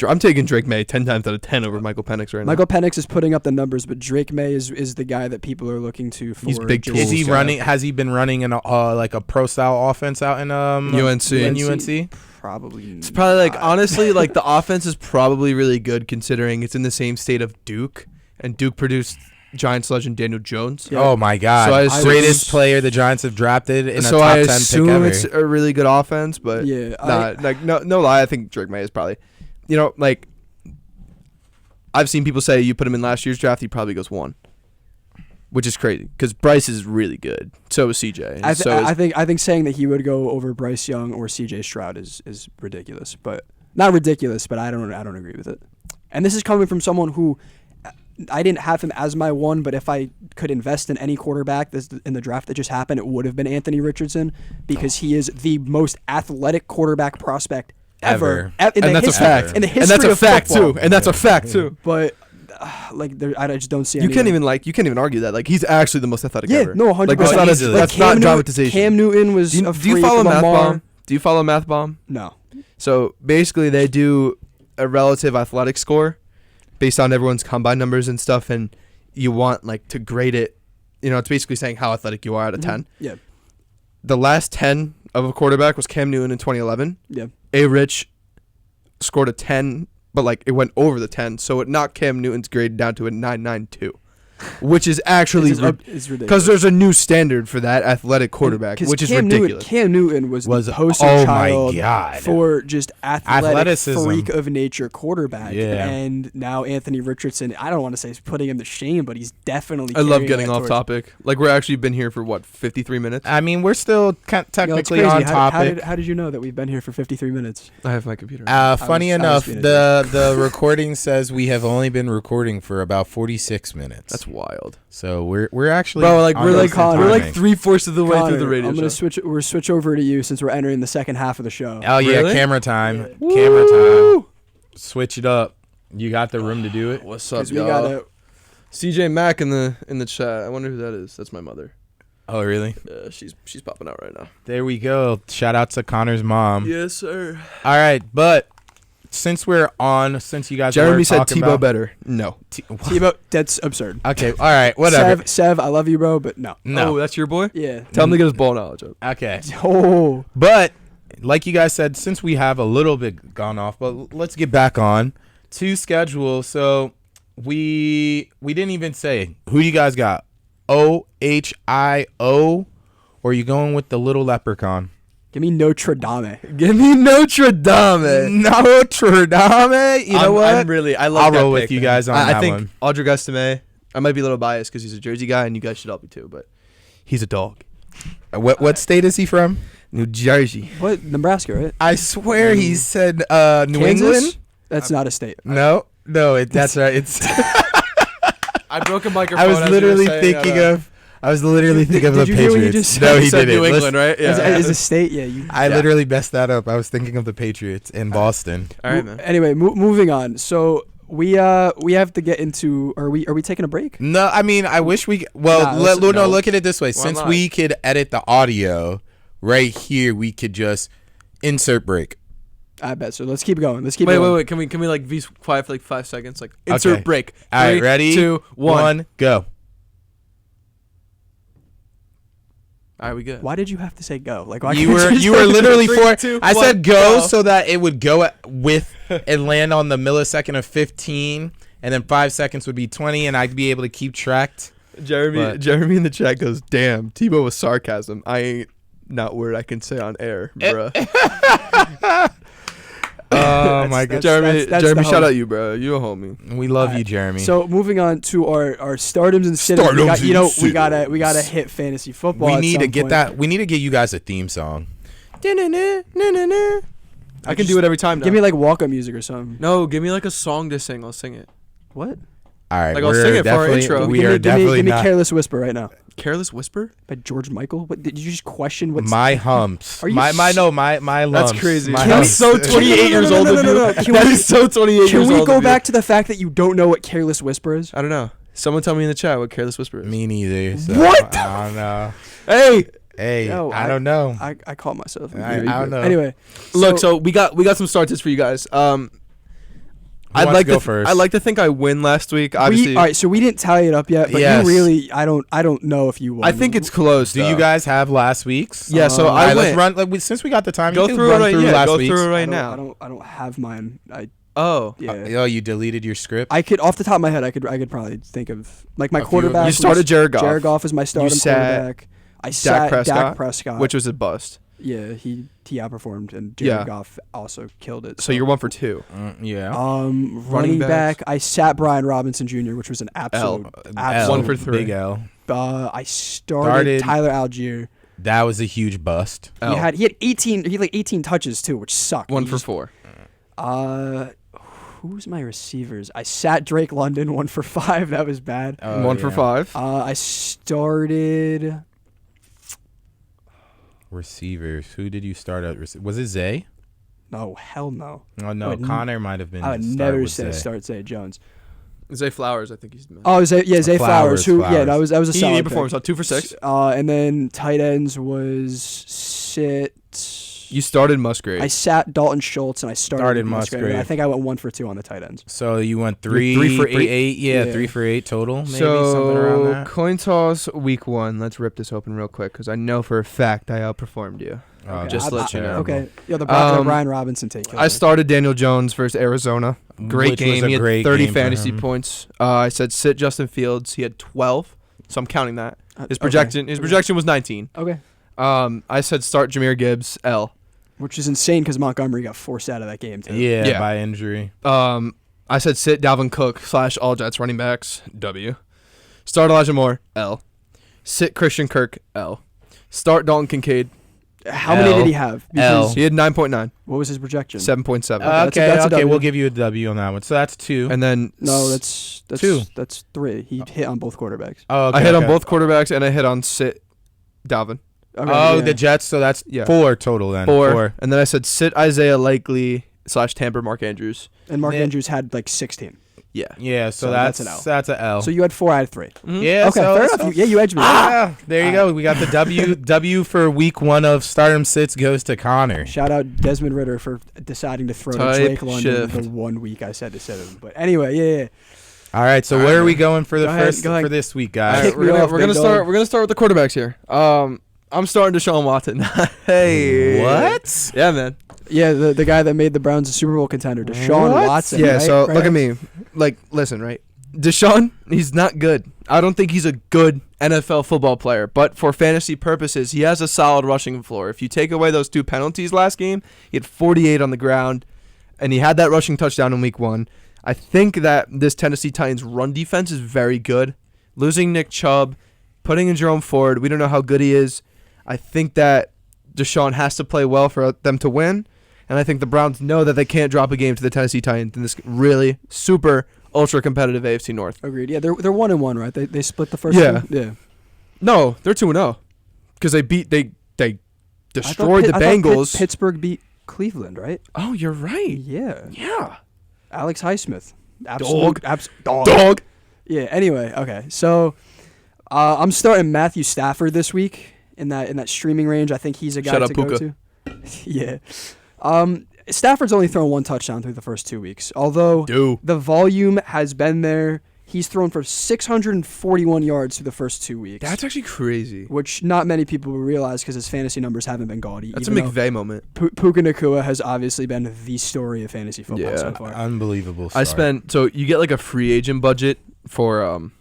I'm taking Drake May 10 times out of 10 over Michael Penix right Michael Penix is putting up the numbers, but Drake May is the guy that people are looking to for. He's big just- tools. Is he guy. running? Has he been running in a like a pro style offense out in UNC. In UNC? Probably. It's probably like honestly like the offense is probably really good considering it's in the same state of Duke and Duke produced Giants legend Daniel Jones. Yeah. Oh my God! So I assume- Greatest player the Giants have drafted in a So top I 10 pick assume ever. it's a really good offense, but Yeah, no lie. I think Drake May is probably, like, I've seen people say you put him in last year's draft, he probably goes 1, which is crazy because Bryce is really good. So is CJ. and I think saying that he would go over Bryce Young or CJ Stroud is ridiculous, but not ridiculous, but I don't agree with it. And this is coming from someone who I didn't have him as my 1, but if I could invest in any quarterback in the draft that just happened, it would have been Anthony Richardson because he is the most athletic quarterback prospect ever. and that's a fact. In the history and that's a of fact football. too. And that's a fact too. But I just don't see. You can't even argue that. Like, he's actually the most athletic Yeah, ever. no, 100%. Like, that's not Easily. that's not dramatization. Cam Newton was. do a you freak. follow Math Lamar. Bomb? Do you follow Math Bomb? No. So basically, they do a relative athletic score based on everyone's combine numbers and stuff, and you want like to grade it. It's basically saying how athletic you are out of 10. Yeah. The last 10 of a quarterback was Cam Newton in 2011. Yeah. A. Rich scored a 10, but like it went over the 10, so it knocked Cam Newton's grade down to a 9.92. Which is actually It's ridiculous. because there's a new standard for that athletic quarterback, which is Cam ridiculous. Cam Newton was the poster oh my child God. for just athletic Athleticism. freak of nature quarterback. Yeah. And now Anthony Richardson, I don't want to say he's putting him to shame, but he's definitely. I love carrying getting that off torch. topic. Like, we're actually been here for what, 53 minutes? I mean, we're still Yo, it's technically crazy. on How topic. did you know that we've been here for 53 minutes? I have my computer. Funny I was enough, being a the recording says we have only been recording for about 46 minutes. That's wild. So we're actually Bro, like on we're like decent we're like timing. 3/4 of the way Connor, through the radio I'm gonna show. switch over to you since we're entering the second half of the show. Oh yeah, Really? camera time. Yeah. Camera time. Switch it up. You got the room to do it. What's up, 'Cause we y'all? gotta. CJ Mack in the chat. I wonder who that is. That's my mother. Oh really? She's popping out right now. There we go. Shout out to Connor's mom. Yes, sir. All right, but since you guys Jeremy were said talking Tebow about, better. No. Tebow, that's absurd. Okay, all right, whatever. Sev, I love you, bro, but no. No. Oh, that's your boy? Yeah. Tell him to get his ball knowledge up. Okay. Oh. But like you guys said, since we have a little bit gone off, but let's get back on to schedule. So we didn't even say who you guys got. OHIO, or are you going with the little leprechaun? Give me Notre Dame. Give me Notre Dame. Notre Dame. You know what? I love I'll that roll with pick, you man. guys on I that think one. Audrey Gustame. I might be a little biased because he's a Jersey guy, and you guys should all be too. But he's a dog. What state is he from? New Jersey. What? Nebraska, right? I swear he said New Kansas? England. That's not a state. No, that's right. It's. I broke a microphone. I was literally thinking of. I was literally thinking of the Did you hear what you Patriots. just No, said? he said didn't. New England, right? Yeah. Is a state? Yeah. You. I literally messed that up. I was thinking of the Patriots in Boston. All right, man. Anyway, moving on. So we have to get into. Are we taking a break? No, I mean, I wish we. Well, Nah, no. Look at it this way. Why Since not? we could edit the audio right here, we could just insert break. I bet. So let's keep going. Let's keep Wait. going. Can we like be quiet for like 5 seconds? Like insert Okay. break. All right, 3, ready? 2, 1. Go. All right, we good. Why did you have to say go? Like why You can't were just you were say- literally 3, 2, I 1, said go go. so that it would go with and land on the millisecond of 15, and then 5 seconds would be 20, and I'd be able to keep track. But- Jeremy in the chat goes, "Damn, Tebow was sarcasm. I ain't not word I can say on air, bruh." Oh my god, Jeremy, that's Jeremy, the shout hope. out you, bro. You a homie. we love you, Alright, Jeremy. So moving on to our stardoms and sit Stardoms we got, and we gotta sit-ups. hit fantasy football. we at need some to get point. that. We need to get you guys a theme song. I can do it every time now. Give me like walk-up music or something. no, give me like a song to sing. I'll sing it. What? All right, Like, I'll we're sing it for our definitely- intro. We give are me, definitely give me not. Careless Whisper right now Careless Whisper. by George Michael. What did you just question? What's My humps. Are you my lumps. That's crazy. My That's humps. so 28 years old of you. Can That we- is so 28 years Can old. we go of you. back to the fact that you don't know what Careless Whisper is? I don't know. Someone tell me in the chat what Careless Whisper is. Me neither. So What? I don't know. Hey, Hey, Yo, I don't know. I caught myself. I don't know. Anyway, look. So we got some start tips for you guys. I'd wants like to go to first? I'd like to think I win last week. Obviously, all right. So we didn't tally it up yet, but Yes. you really, I don't know if you won. I think it's close. Do though. you guys have last week's? Yeah. So All I All right, let's went. run. Since we got the time, Go you can through it run right. through Yeah. last Go week's. through it right I now. don't have mine. Oh. Yeah. Oh, you deleted your script. I could, off the top of my head, I could probably think of like my A few of quarterback. them. You started Jared Goff. Jared Goff is my starting sat quarterback. I sat Dak Prescott, which was a bust. yeah, he outperformed, and Jared Yeah. Goff also killed it. So you're 1 for 2. Yeah. Running backs. back, I sat Brian Robinson Jr., which was an absolute. L. 1 for 3. Big L. I started Tyler Algier. That was a huge bust. He had 18. He had like 18 touches too, which sucked. 1 He for just- 4. Who's my receivers? I sat Drake London 1 for 5. That was bad. 1 for 5. I started. Receivers. Who did you start at? Was it Zay? No, hell no. Oh no, would Connor might have been. I would start never with say Zay. start Zay Jones. Zay Flowers, I think he's. Oh, Zay Flowers. Who? Yeah, that was a He solid performed. pick. So 2 for 6. And then tight ends was sit. You started Musgrave. I sat Dalton Schultz and I started Musgrave. Musgrave. I think I went 1 for 2 on the tight ends. So you went You're 3 3 for for 8? 8. Yeah, Yeah. 3 for 8 total. Maybe so something around that. coin toss week 1. Let's rip this open real quick because I know for a fact I outperformed you. Oh, just to let you know. Okay. Yeah, the Um, Brian Robinson take. I started Daniel Jones versus Arizona. Great Which was game. a He had great 30 game for fantasy him. points. I said sit Justin Fields. He had 12, so I'm counting that. His Okay. projection was 19. Okay. I said start Jahmyr Gibbs L. Which is insane because Montgomery got forced out of that game too. Yeah, Yeah. by injury. I said sit Dalvin Cook / all Jets running backs W. Start Elijah Moore L. Sit Christian Kirk L. Start Dalton Kincaid. How many L. did he have? L. Because He had 9.9, what was his projection? 7.7, that's a Okay, W. we'll give you a W on that one. So that's 2. and then No, that's 2. That's 3. He hit on both quarterbacks. Oh, okay, I hit on okay. both quarterbacks and I hit on sit Dalvin. Okay, Oh, yeah. the Jets. So that's Yeah. 4 total then. 4. And then I said sit Isaiah Likely / Tamper Mark Andrews. And Mark Yeah. Andrews had like 16. Yeah. Yeah, so So that's that's an L. That's an L. So you had 4 out of 3. yeah. Okay, so fair it's- enough. You edged me. Ah, there you go. We got the W. W for week 1 of Stardom Sits goes to Connor. Shout out Desmond Ritter for deciding to throw to Type Drake London shift. the 1 week I said to sit him. But anyway, yeah. All right, so All where right, are we man. going for the Go ahead, first go ahead. for this week, All guys? Kick right, me off, we're big gonna dog. start. We're gonna start with the quarterbacks here. I'm starting Deshaun Watson. Hey. What? Yeah, man. Yeah, the guy that made the Browns a Super Bowl contender, Deshaun What? Watson. Yeah. right? So Right? look at me. Like, listen, right? Deshaun, he's not good. I don't think he's a good NFL football player, but for fantasy purposes, he has a solid rushing floor. If you take away those 2 penalties last game, he had 48 on the ground, and he had that rushing touchdown in week 1. I think that this Tennessee Titans run defense is very good. Losing Nick Chubb, putting in Jerome Ford, we don't know how good he is. I think that Deshaun has to play well for them to win, and I think the Browns know that they can't drop a game to the Tennessee Titans in this really super ultra competitive AFC North. Agreed. Yeah, they're 1-1, right? They split the first Yeah. two? Yeah. No, they're 2-0 because they destroyed the I thought Bengals. Pittsburgh beat Cleveland, right? Oh, you're right. Yeah. Yeah. Alex Highsmith. Dog. Dog. Dog. Yeah. Anyway, okay. So I'm starting Matthew Stafford this week in that streaming range. I think he's a guy Shout out to go Puka. to. Yeah. Stafford's only thrown 1 touchdown through the first 2 weeks. Although Do. the volume has been there. He's thrown for 641 yards through the first 2 weeks. That's actually crazy. which not many people will realize because his fantasy numbers haven't been gaudy. That's a even though McVay moment. Puka Nacua has obviously been the story of fantasy football Yeah. so far. Unbelievable. I start. spent so you get like a free agent budget for I don't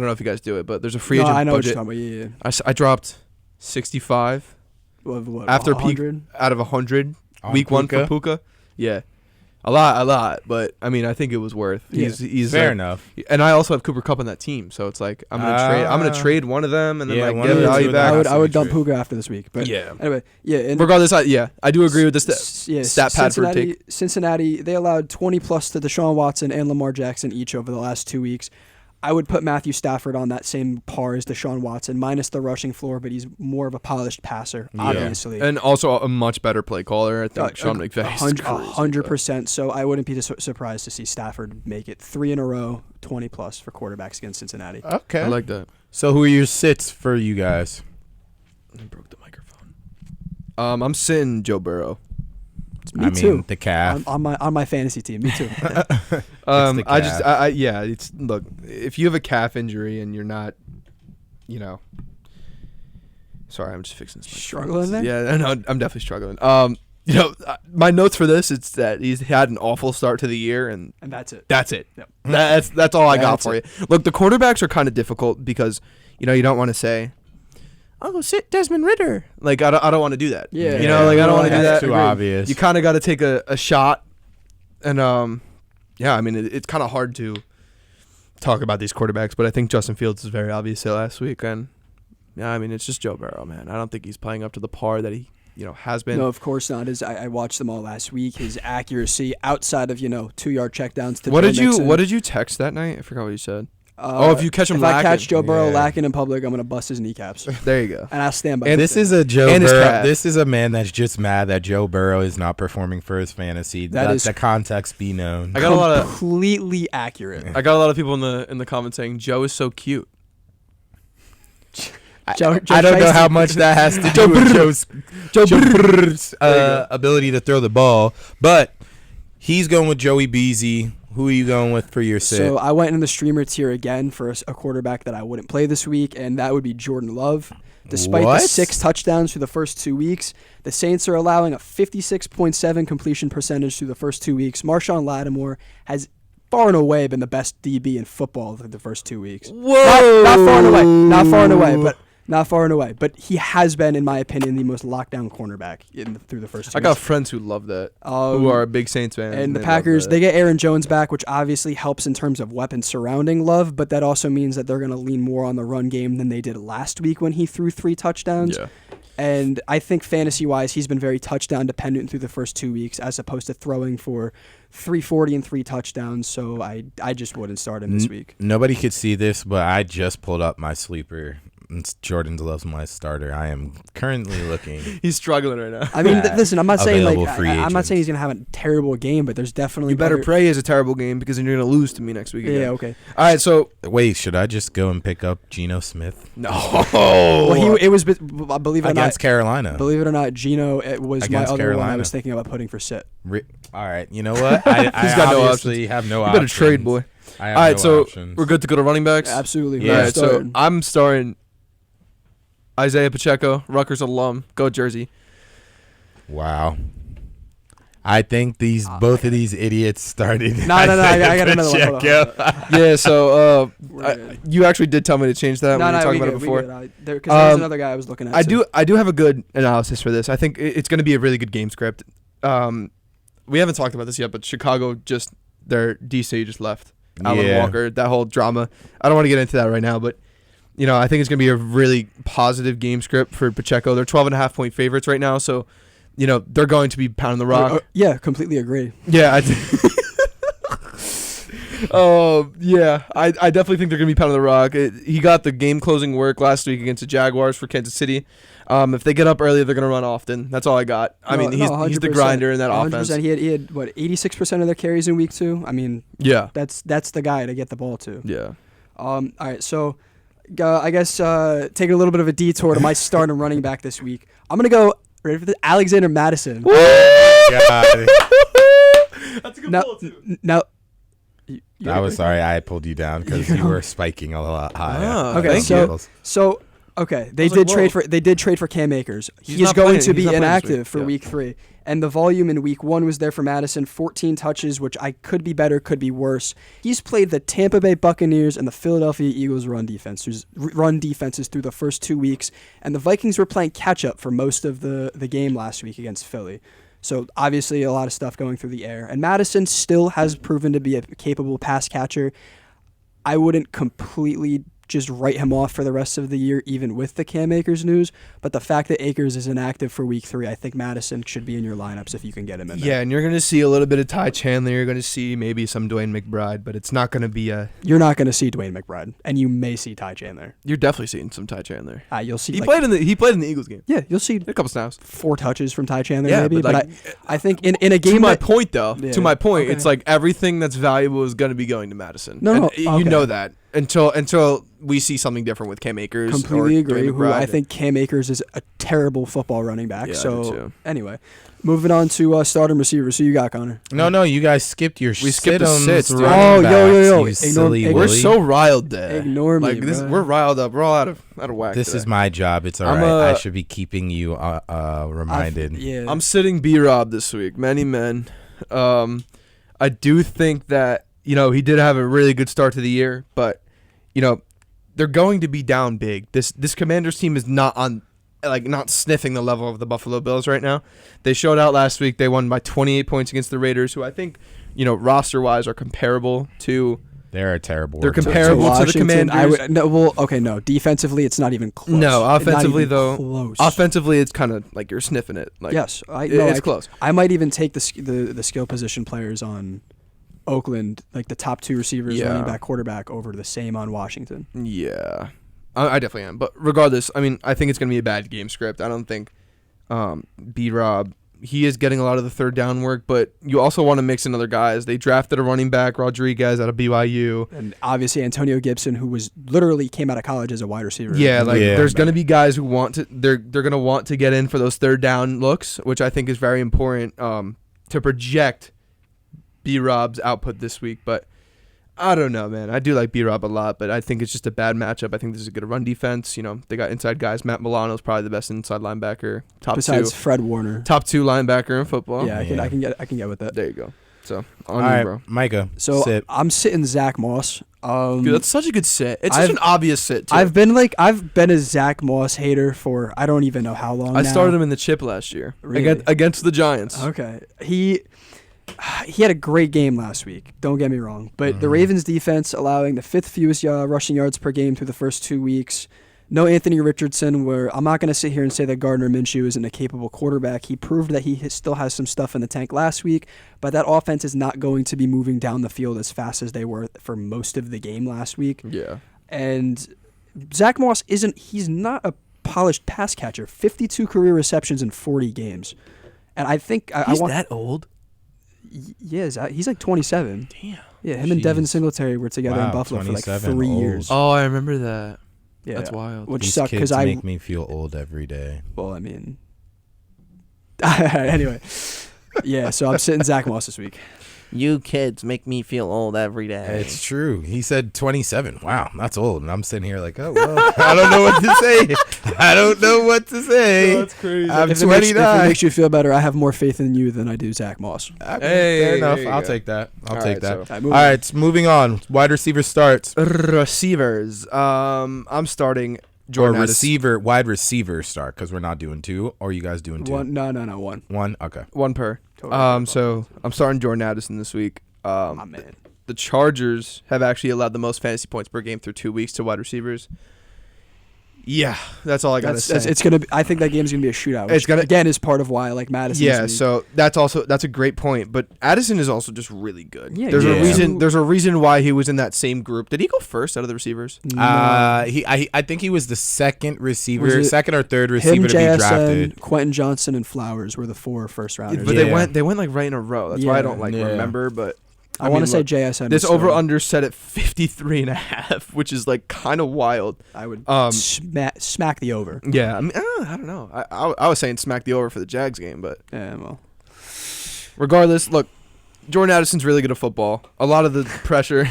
know if you guys do it, but there's a free agent I know what you're budget. talking about. Yeah. I dropped 65 What, after peak 100? out of 100 On week 1 for Puka? Puka. Yeah. A lot, but I mean, I think it was worth. Yeah. He's Fair like- enough. And I also have Cooper Kupp on that team, so it's like I'm gonna trade one of them and then Yeah, like one get of the value two back. of I them. would Absolutely dump true. Puka after this week. But Yeah. anyway, and Regardless, I do agree with this. stat pad for Cincinnati, Cincinnati, they allowed 20 plus to Deshaun Watson and Lamar Jackson each over the last 2 weeks. I would put Matthew Stafford on that same par as Deshaun Watson, minus the rushing floor, but he's more of a polished passer, Yeah. obviously. And also a much better play caller. I think Uh, Sean McVay. 100%. So I wouldn't be surprised to see Stafford make it 3 in a row, 20 plus for quarterbacks against Cincinnati. Okay. I like that. So who are your sits for you guys? I broke the microphone. I'm sitting Joe Burrow. Me I too. mean, the calf. On my fantasy team. Me too. the calf. It's look, if you have a calf injury and you're not, sorry, I'm just fixing this. Struggling there? Yeah, no, I'm definitely struggling. my notes for this, it's that he's had an awful start to the year, and that's it. That's it. Yep. That's all I got That's for it. you. Look, the quarterbacks are kind of difficult because, you don't want to say, "Oh, sit Desmond Ritter." Like I don't want to do that. Yeah. I don't want to do That's that. too obvious. You kind of got to take a shot, and I mean it's kind of hard to talk about these quarterbacks, but I think Justin Fields is very obvious last week, and yeah, I mean it's just Joe Burrow, man. I don't think he's playing up to the par that he has been. No, of course not. I watched them all last week. His accuracy outside of 2-yard checkdowns to What Joe did you Mixon. What did you text that night? I forgot what you said. If you catch him if lacking. I catch Joe Burrow Yeah. lacking in public, I'm gonna bust his kneecaps, There you go. and I stand by. And it. this is a Joe And his Burrow. calf. This is a man that's just mad that Joe Burrow is not performing for his fantasy. That Let is- the context be known. I got a lot of completely accurate. I got a lot of people in the comments saying Joe is so cute. Joe I don't know Shiesty. how much that has to do with Joe Burrow's ability to throw the ball, but he's going with Joey Beasy. Who are you going with for your sit? So I went in the streamer tier again for a quarterback that I wouldn't play this week, and that would be Jordan Love. Despite What? the 6 touchdowns through the first 2 weeks, the Saints are allowing a 56.7 completion percentage through the first 2 weeks. Marshawn Lattimore has far and away been the best DB in football through the first 2 weeks. Whoa! Not far and away. Not far and away, but not far and away. But he has been, in my opinion, the most lockdown cornerback through the first 2 I got weeks. friends who love that. Who are big Saints fans. And the they love Packers, that. they get Aaron Jones back, which obviously helps in terms of weapons surrounding Love, but that also means that they're going to lean more on the run game than they did last week when he threw 3 touchdowns. Yeah. And I think fantasy-wise, he's been very touchdown-dependent through the first 2 weeks as opposed to throwing for 340 and 3 touchdowns, so I just wouldn't start him this week. Nobody could see this, but I just pulled up my sleeper. It's Jordan Love's my starter. I am currently looking. He's struggling right now. I mean, listen, I'm not saying Available free I'm not agents. saying he's going to have a terrible game, but there's definitely You better other- pray he has a terrible game because then you're going to lose to me next week. Yeah, Again. okay. All right, so Wait, should I just go and pick up Geno Smith? no. Well, it was believe it or Against not, Carolina. Believe it or not, Gino it was my Against other one I Carolina. was thinking about putting for sit. All right, you know what? I He's got no obviously have no You options. better trade, boy. I have All right, no so options. we're good to go to running backs. Absolutely. Yeah, All We're right, so starting. I'm starting Isaiah Pacheco, Rutgers alum. Go Jersey. Wow. I think both of these idiots started. No, I got another one. Hold on. Pacheco. Yeah, so We're good. you actually did tell me to change that when we were talking we about it good, before. we good. Because there was another guy I was looking at. I too. do have a good analysis for this. I think it's going to be a really good game script. We haven't talked about this yet, but Chicago their DC just left. Alan Yeah. Walker, that whole drama. I don't want to get into that right now, but I think it's going to be a really positive game script for Pacheco. They're 12.5-point favorites right now, so they're going to be pounding the rock. Yeah, completely agree. Yeah. I definitely think they're going to be pounding the rock. He got the game-closing work last week against the Jaguars for Kansas City. If they get up early, they're going to run often. That's all I got. I mean, he's the 100%. grinder in that offense. 100%. He had what 86% of their carries in week 2. I mean, Yeah. that's the guy to get the ball to. Yeah. All right, so I guess taking a little bit of a detour to my start and running back this week. I'm gonna go ready for this, Alexander Madison. God. That's a good Now, ball, too. now I was sorry I pulled you down because you were spiking a lot higher. Ah, Okay, thank so- you. So okay, they was like, did trade for Cam Akers. He's He's not going playing- to he's be not playing this inactive week. for Yeah. week 3, and the volume in week 1 was there for Madison, 14 touches, which I could be better, could be worse. He's played the Tampa Bay Buccaneers and the Philadelphia Eagles run defenses through the first 2 weeks, and the Vikings were playing catch up for most of the game last week against Philly. So obviously a lot of stuff going through the air, and Madison still has proven to be a capable pass catcher. I wouldn't completely just write him off for the rest of the year, even with the Cam Akers news. But the fact that Akers is inactive for week 3, I think Madison should be in your lineups if you can get him in there. Yeah, and you're going to see a little bit of Ty Chandler. You're going to see maybe some Dwayne McBride, but it's not going to be a... You're not going to see Dwayne McBride, and you may see Ty Chandler. You're definitely seeing some Ty Chandler. You'll see. He played in the Eagles game. Yeah, you'll see A couple snaps. 4 touches from Ty Chandler, Yeah, maybe. but, But I think in a game To my that, point, though. Yeah, To my point, okay. it's like everything that's valuable is going to be going to Madison. No, And okay. you know that. until we see something different with Cam Akers. Completely or agree. Dwayne Who I McBride. think Cam Akers is a terrible football running back. Yeah, I do so too. anyway, moving on to stardom receivers. Who you got, Connor? No, you guys skipped your We skipped the sit-ems sits, dude. running Oh, yo, backs, yo. you Ignore- silly ignore- We're Willy. so riled there. Ignore me, Like this, bro. we're riled up. We're all out of whack. This today. is my job. It's all I'm, right. I uh, should be keeping you reminded. Yeah. I'm sitting B-Rob this week. Many men. I do think that he did have a really good start to the year, but they're going to be down big. This Commanders team is not sniffing the level of the Buffalo Bills right now. They showed out last week. They won by 28 points against the Raiders, who I think roster-wise are comparable to. They're a terrible. They're organization. comparable to the Washington, Commanders. No. Defensively, it's not even close. No, Not offensively even though. close. Offensively, it's kind of like you're sniffing it. Like, Yes, it's close. I might even take the skill position players on Oakland, like the top two receivers, Yeah. running back, quarterback, over the same on Washington. Yeah, I definitely am. But regardless, I mean, I think it's going to be a bad game script. I don't think B-Rob, he is getting a lot of the third down work, but you also want to mix in other guys. They drafted a running back, Rodriguez, out of BYU. And obviously Antonio Gibson, who was literally came out of college as a wide receiver. Yeah, Yeah. there's going to be guys who want to. They're going to want to get in for those third down looks, which I think is very important to project B-Rob's output this week. But I don't know, man. I do like B-Rob a lot, but I think it's just a bad matchup. I think this is a good run defense. They got inside guys. Matt Milano's probably the best inside linebacker. Besides Fred Warner. Top two linebacker in football. Yeah, I can get with that. There you go. So All on right, you, bro. Micah. So sit. I'm sitting Zach Moss. Dude, that's such a good sit. It's such I've- an obvious sit too. I've been a Zach Moss hater for I don't even know how long. I now. started him in the chip last year Really? against the Giants. Okay. He had a great game last week. Don't get me wrong, but the Ravens defense allowing the fifth fewest rushing yards per game through the first 2 weeks. No Anthony Richardson. Where I'm not going to sit here and say that Gardner Minshew isn't a capable quarterback. He proved that he still has some stuff in the tank last week, but that offense is not going to be moving down the field as fast as they were for most of the game last week. Yeah. And Zach Moss he's not a polished pass catcher. 52 career receptions in 40 games. And I think I want that old? Yeah, he's like 27. Damn. Yeah, him and Devin Jeez. Singletary were together in Wow, Buffalo for like 27, 3 old. years. Oh, I remember that. Yeah, That's wild. which These sucked kids because I make me feel old every day. well, I mean, anyway, yeah. So I'm sitting Zach Moss this week. You kids make me feel old every day. It's true. He said 27. Wow, that's old. And I'm sitting here like, oh, well, I don't know what to say. I don't know what to say. That's crazy. I'm If it makes 29. you feel better, I have more faith in you than I do Zach Moss. Okay, Hey, fair enough. there you I'll go. take that. I'll All take right, that. so- All All right, moving on. Wide receiver starts. Receivers. I'm starting Jordan Addison. Wide receiver start because we're not doing two. Or are you guys doing two? One, no, one. One? Okay. One per. Totally. So I'm starting Jordan Addison this week. My man. The Chargers have actually allowed the most fantasy points per game through 2 weeks to wide receivers. Yeah, that's all I gotta say. It's gonna. I think that game's gonna be a shootout. It's Which gonna- again is part of why I like Madison. Yeah, this week. so that's a great point. But Addison is also just really good. Yeah, there's yeah. a reason. There's a reason why he was in that same group. Did he go first out of the receivers? No. I think he was the second receiver, Was it second or third him, receiver to be drafted. JSN, Quentin Johnson, and Flowers were the 4 first rounders. But Yeah. they went like right in a row. That's why I don't like Yeah. remember. But I want mean, to say look, JSN. this was over third. under set at 53.5, which is like kind of wild. I would smack the over. Yeah, I mean, I don't know. I was saying smack the over for the Jags game, but Yeah, well, regardless, look, Jordan Addison's really good at football. A lot of the pressure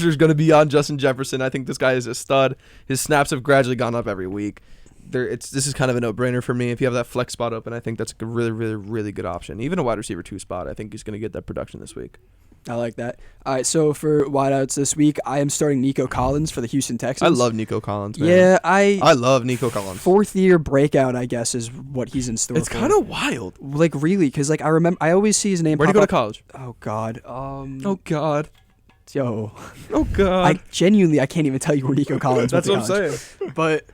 is going to be on Justin Jefferson. I think this guy is a stud. His snaps have gradually gone up every week. This is kind of a no-brainer for me. If you have that flex spot open, I think that's a really, really, really good option. Even a wide receiver 2 spot, I think he's going to get that production this week. I like that. All right, so for wideouts this week, I am starting Nico Collins for the Houston Texans. I love Nico Collins, man. Yeah, I love Nico Collins. 4th year breakout, I guess, is what he's in store. It's for. kind of wild. like really, because like I always see his name. Where'd he pop go to up. college? Oh God. Oh God. Yo. Oh God. I genuinely can't even tell you where Nico Collins. That's went what to I'm college. saying. But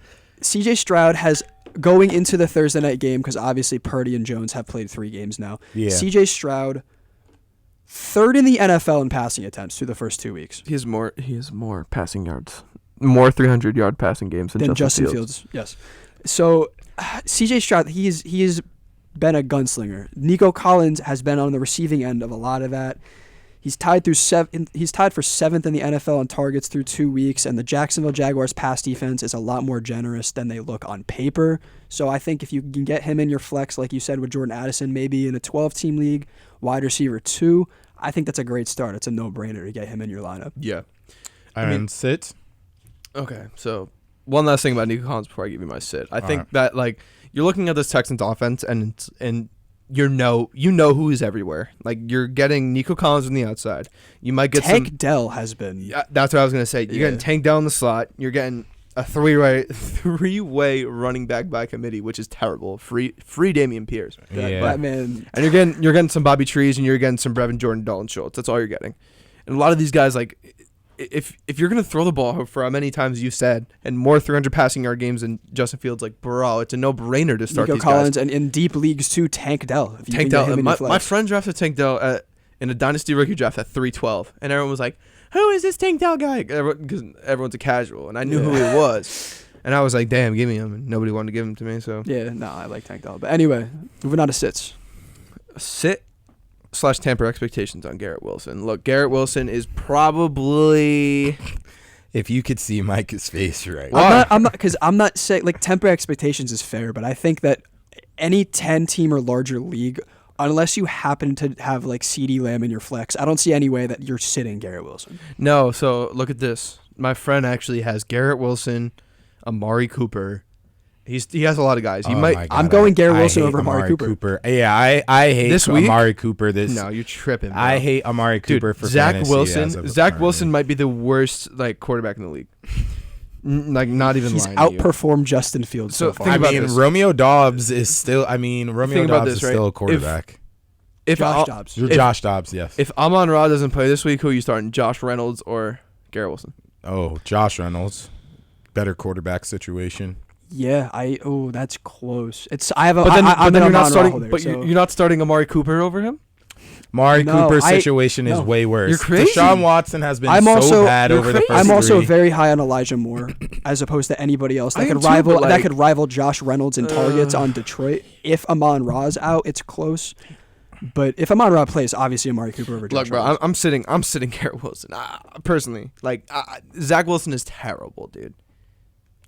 CJ Stroud has going into the Thursday night game because obviously Purdy and Jones have played 3 games now. Yeah. CJ Stroud, 3rd in the NFL in passing attempts through the first 2 weeks. He has more passing yards, more 300-yard passing games Than Justin Fields. Yes. So CJ Stroud, he's been a gunslinger. Nico Collins has been on the receiving end of a lot of that. He's tied for seventh in the NFL in targets through 2 weeks, and the Jacksonville Jaguars pass defense is a lot more generous than they look on paper. So I think if you can get him in your flex, like you said with Jordan Addison, maybe in a 12-team league, wide receiver 2, I think that's a great start. It's a no-brainer to get him in your lineup. Yeah. I mean, sit. Okay, so one last thing about Nico Collins before I give you my sit. I think that like you're looking at this Texans offense and you know who is everywhere. Like you're getting Nico Collins on the outside. You might get Tank Dell has been. Yeah, that's what I was gonna say. You're getting Tank Dell in the slot. You're getting a three-way running back by committee, which is terrible. Free Damian Pierce. That man. And you're getting some Bobby Trees and you're getting some Brevin Jordan, Dalton Schultz. That's all you're getting. And a lot of these guys, like, if you're gonna throw the ball for how many times you said, and more 300 passing yard games than Justin Fields, like, bro, it's a no-brainer to start Nico these Collins guys. And in deep leagues too, Tank Dell. If you Tank can get Dell. him in your My flex. friend drafted Tank Dell in a dynasty rookie draft at 312, and everyone was like, "Who is this Tank Dell guy?" Because everyone's a casual, and I knew who he was, and I was like, "Damn, give me him," and nobody wanted to give him to me. So Yeah, no, I like Tank Dell. But anyway, moving on to sits. sit/tamper expectations on Garrett Wilson. Look, Garrett Wilson is probably. If you could see Mike's face right I'm not saying like temper expectations is fair, but I think that any 10-team or larger league, unless you happen to have like CeeDee Lamb in your flex, I don't see any way that you're sitting Garrett Wilson. No, so look at this. My friend actually has Garrett Wilson, Amari Cooper. He has a lot of guys. He might. my God, I'm going Garrett I Wilson hate over Amari Cooper. Yeah, I hate This week? Amari Cooper. No, you're tripping. Bro. I hate Amari Cooper Dude, for Zach fantasy Wilson. as of Zach currently. Wilson might be the worst like quarterback in the league. Like not even He's lying to you. outperformed Justin Fields so So far. think I about mean, this. Romeo Dobbs is still. I mean, Romeo Think about Dobbs this, is right? still a quarterback. If Josh Dobbs. Josh Dobbs, yes. If Amon-Ra doesn't play this week, who are you starting? Josh Reynolds or Garrett Wilson? Oh, Josh Reynolds, better quarterback situation. Yeah, that's close. It's I have a. But then, I'm you're an not Amon-Ra starting. holder, But so- you're not starting Amari Cooper over him. Amari No, Cooper's situation is no. way worse. You're crazy. Deshaun Watson has been I'm so also- bad you're over the crazy. first I'm also three. very high on Elijah Moore, as opposed to anybody else I that am could too, rival but, that like- could rival Josh Reynolds in targets on Detroit. If Amon-Ra's out, it's close. But if Amon-Ra plays, obviously Amari Cooper over Josh Look, bro, Reynolds. I'm sitting Garrett Wilson. Personally, like Zach Wilson is terrible, dude.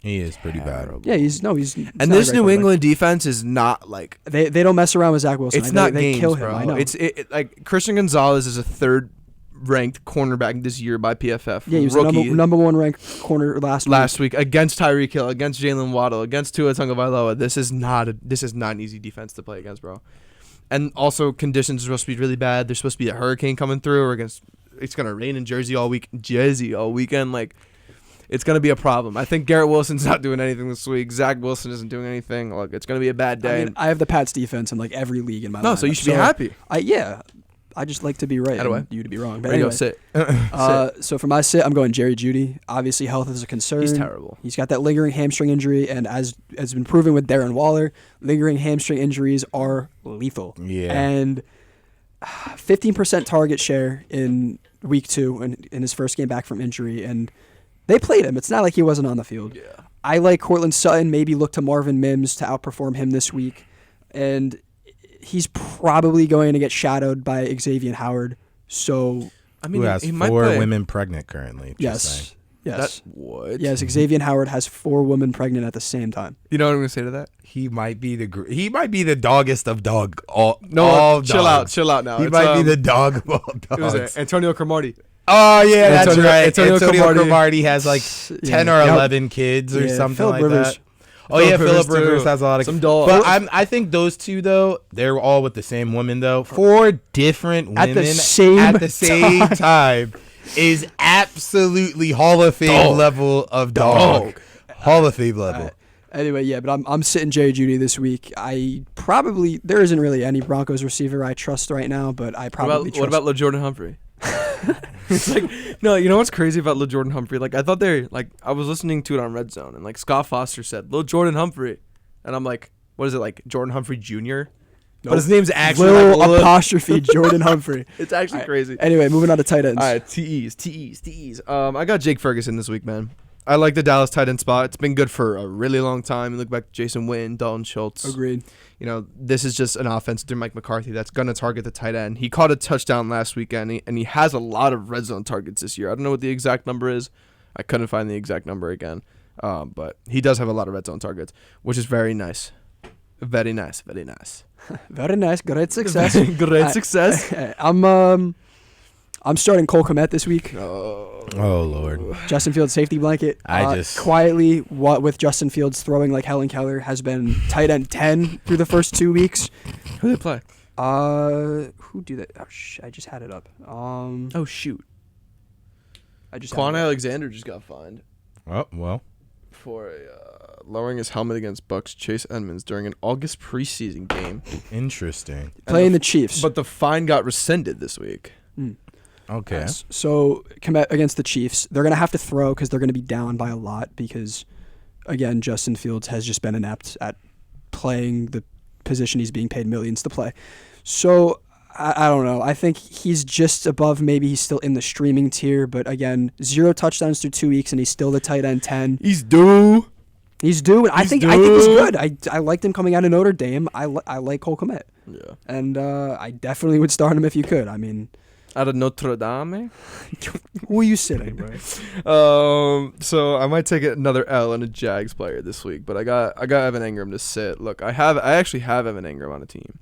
He is pretty bad. Yeah, he's And not a this great New quarterback. England defense is not like They don't mess around with Zach Wilson. it's not they games, kill him. bro. I know. It's like Christian Gonzalez is a third-ranked cornerback this year by PFF. yeah, he was rookie the number one ranked corner last week against Tyreek Hill, against Jalen Waddle, against Tua Tagovailoa. This is not an easy defense to play against, bro. And also conditions are supposed to be really bad. There's supposed to be a hurricane coming through, or it's gonna rain in Jersey all weekend. Like it's gonna be a problem. I think Garrett Wilson's not doing anything this week. Zach Wilson isn't doing anything. Look, it's gonna be a bad day. I mean, I have the Pats defense in like every league in my no, lineup, so you should be happy. I just like to be right Anyway. and you to be wrong. But There you anyway, go, sit. so for my sit, I'm going Jerry Jeudy. Obviously, health is a concern. He's terrible. He's got that lingering hamstring injury, and as has been proven with Darren Waller, lingering hamstring injuries are lethal. Yeah. And 15% target share in week 2 in his first game back from injury, and they played him. It's not like he wasn't on the field. Yeah. I like Cortland Sutton. Maybe look to Marvin Mims to outperform him this week, and he's probably going to get shadowed by Xavier Howard. So I mean, Who has he might 4 play. women pregnant currently? Just saying. yes. What? Yes, Xavier Howard has 4 women pregnant at the same time. You know what I'm gonna say to that? He might be the doggest of dog. All chill dogs. out now. He It's, might be the dog of all Who is dogs. it? Antonio Cromartie. Oh yeah, that's Antonio- right. Antonio Cromartie. Cromartie has like 10 or Yeah. 11 kids or Yeah, something Phillip like Rivers. that. Oh yeah, Philip too. Rivers has a lot of Some dogs. But I think those two though, they're all with the same woman though. 4 different women At the same time is absolutely Hall of Fame Dog. level of dog. Hall of Fame level. Anyway, yeah, but I'm sitting Jerry Jeudy this week. There isn't really any Broncos receiver I trust right now, but I probably What about LeJordan Humphrey? It's like, no, you know what's crazy about LeJordan Humphrey? Like, I thought I was listening to it on Red Zone, and like Scott Foster said, LeJordan Humphrey, and I'm like, what is it, like Jordan Humphrey Jr.? But his name's actually Lil like, apostrophe Jordan Humphrey. it's actually All right. crazy. Anyway, moving on to tight ends. All right, TEs. I got Jake Ferguson this week, man. I like the Dallas tight end spot. It's been good for a really long time. You look back to Jason Witten, Dalton Schultz. Agreed. This is just an offense through Mike McCarthy that's going to target the tight end. He caught a touchdown last weekend, and he has a lot of red zone targets this year. I don't know what the exact number is. I couldn't find the exact number again. But he does have a lot of red zone targets, which is very nice. Very nice. Very nice. Very nice. Great success. Great success. I'm starting Cole Kmet this week. Oh Lord. Justin Fields safety blanket. Quietly with Justin Fields throwing like Helen Keller has been tight end 10 through the first 2 weeks. Who they play? Who do that? I just had it up. Oh shoot. Quan Alexander just got fined. Oh well. For lowering his helmet against Bucks Chase Edmonds during an August preseason game. Interesting. Playing the Chiefs. But the fine got rescinded this week. Okay. So Kmet against the Chiefs, they're going to have to throw because they're going to be down by a lot because, again, Justin Fields has just been inept at playing the position he's being paid millions to play. So I don't know. I think he's just above. Maybe he's still in the streaming tier, but again, 0 touchdowns through 2 weeks, and he's still the tight end 10. He's due. He's due, and I think he's good. I liked him coming out of Notre Dame. I like Cole Kmet. Yeah. And I definitely would start him if you could. I mean, out of Notre Dame. Who are you sitting, bro? So I might take another L on a Jags player this week, but I got Evan Engram to sit. Look, I actually have Evan Engram on a team,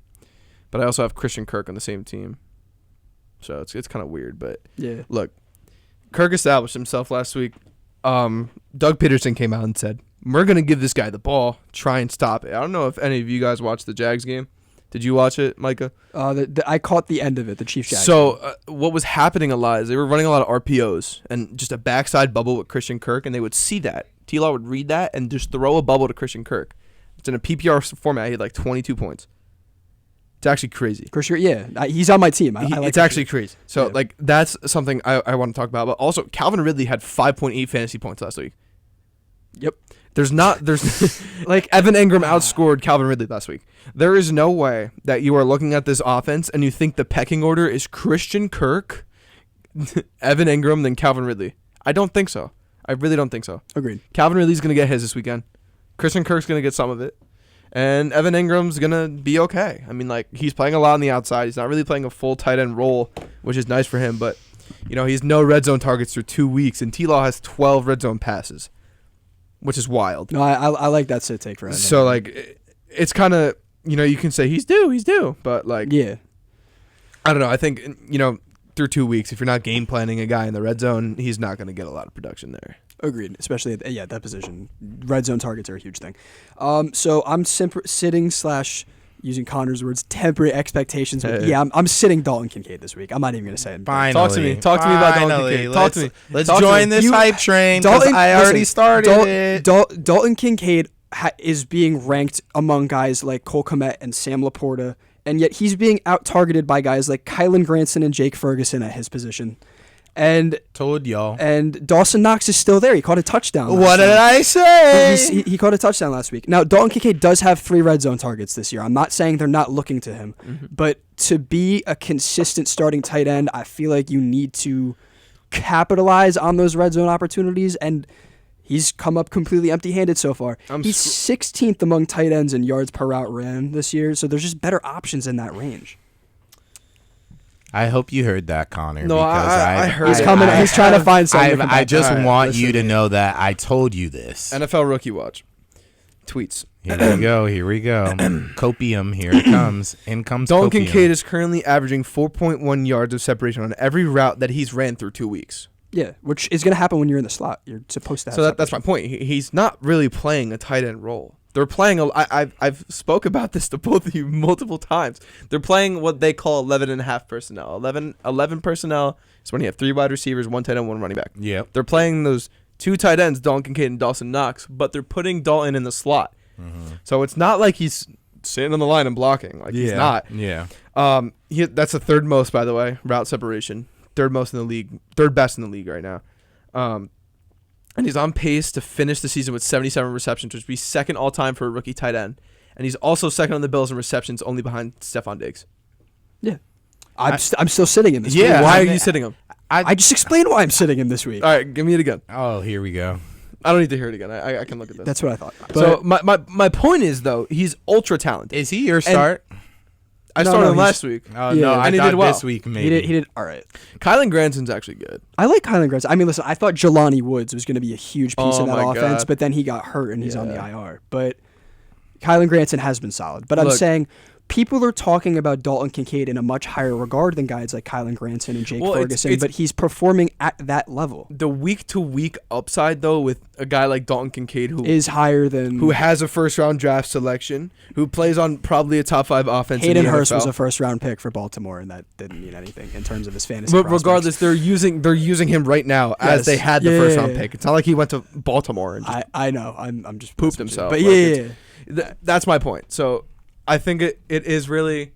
but I also have Christian Kirk on the same team. So it's kind of weird, but yeah. Look, Kirk established himself last week. Doug Peterson came out and said, "We're gonna give this guy the ball, try and stop it." I don't know if any of you guys watched the Jags game. Did you watch it, Micah? I caught the end of it, the Chiefs-Jags. So what was happening a lot is they were running a lot of RPOs and just a backside bubble with Christian Kirk, and they would see that. T-Law would read that and just throw a bubble to Christian Kirk. It's in a PPR format. He had like 22 points. It's actually crazy. Christian, yeah. He's on my team. I like it's actually crazy. So, that's something I want to talk about. But also, Calvin Ridley had 5.8 fantasy points last week. Yep. There's like Evan Engram outscored Calvin Ridley last week. There is no way that you are looking at this offense and you think the pecking order is Christian Kirk, Evan Engram, then Calvin Ridley. I don't think so. I really don't think so. Agreed. Calvin Ridley's going to get his this weekend. Christian Kirk's going to get some of it. And Evan Ingram's going to be okay. I mean, like, he's playing a lot on the outside. He's not really playing a full tight end role, which is nice for him. But, he's no red zone targets for 2 weeks. And T-Law has 12 red zone passes, which is wild. No, I like that sit take for him. So, like, it's kind of, you can say he's due. But, like, yeah. I don't know. I think, through 2 weeks, if you're not game planning a guy in the red zone, he's not going to get a lot of production there. Agreed, especially at that position. Red zone targets are a huge thing. So I'm sitting / using Connor's words, temporary expectations. Yeah, I'm sitting Dalton Kincaid this week. I'm not even going to say it. Finally. Talk to me about Dalton Kincaid. Talk to me. Let's join this hype train because I already started it. Dalton Kincaid is being ranked among guys like Cole Kmet and Sam Laporta, and yet he's being out-targeted by guys like Kylan Granson and Jake Ferguson at his position. And told y'all. And Dawson Knox is still there. He caught a touchdown. What did I say? He caught a touchdown last week. Now, Dalton Kincaid does have 3 red zone targets this year. I'm not saying they're not looking to him. Mm-hmm. But to be a consistent starting tight end, I feel like you need to capitalize on those red zone opportunities. And he's come up completely empty-handed so far. He's 16th among tight ends in yards per route ran this year. So there's just better options in that range. I hope you heard that, Connor. No, I heard he's coming. He's trying to find something. I just want you to know that I told you this. NFL Rookie Watch tweets. Here we go. Copium. Here it comes. In comes Dalton Copium. Kincaid is currently averaging 4.1 yards of separation on every route that he's ran through 2 weeks. Yeah, which is going to happen when you're in the slot. You're supposed to have So that's my point. He's not really playing a tight end role. They're playing I've spoke about this to both of you multiple times. They're playing what they call 11.5 personnel. 11 personnel is when you have 3 wide receivers, 1 tight end, 1 running back. Yep. They're playing those 2 tight ends, Dalton Kincaid and Dawson Knox, but they're putting Dalton in the slot. Mm-hmm. So it's not like he's sitting on the line and blocking. He's not. Yeah. That's the 3rd most, by the way, route separation. 3rd most in the league. 3rd best in the league right now. And he's on pace to finish the season with 77 receptions, which would be 2nd all-time for a rookie tight end. And he's also 2nd on the Bills in receptions, only behind Stephon Diggs. Yeah. I'm still sitting in this week. Why are you sitting him? I just explained why I'm sitting him this week. All right, give me it again. Oh, here we go. I don't need to hear it again. I can look at this. That's what I thought. So my point is though, he's ultra talented. Is he your start? I No, started no, him he's- last week. Oh Yeah. no, I And he thought did well. this week maybe. he did all right. Kylan Granson's actually good. I like Kylan Granson. I mean, listen, I thought Jelani Woods was going to be a huge piece Oh of that my offense, God. but then he got hurt and he's on the Yeah. IR. But Kylan Granson has been solid. But I'm Look. saying people are talking about Dalton Kincaid in a much higher regard than guys like Kylan Granson and Jake Well, Ferguson, it's- but he's performing at that level. The week to week upside though with a guy like Dalton Kincaid Is higher than who has a first round draft selection, who plays on probably a top 5 offense. Hayden in the Hurst NFL. was a first round pick for Baltimore, and that didn't mean anything in terms of his fantasy. But prospects. regardless, they're using him right now as Yes. they had the Yeah, first yeah, round yeah. pick. It's not like he went to Baltimore and just I know I'm just pooped messing with you. himself. But Like, yeah, it's- that's my point. So I think it is really,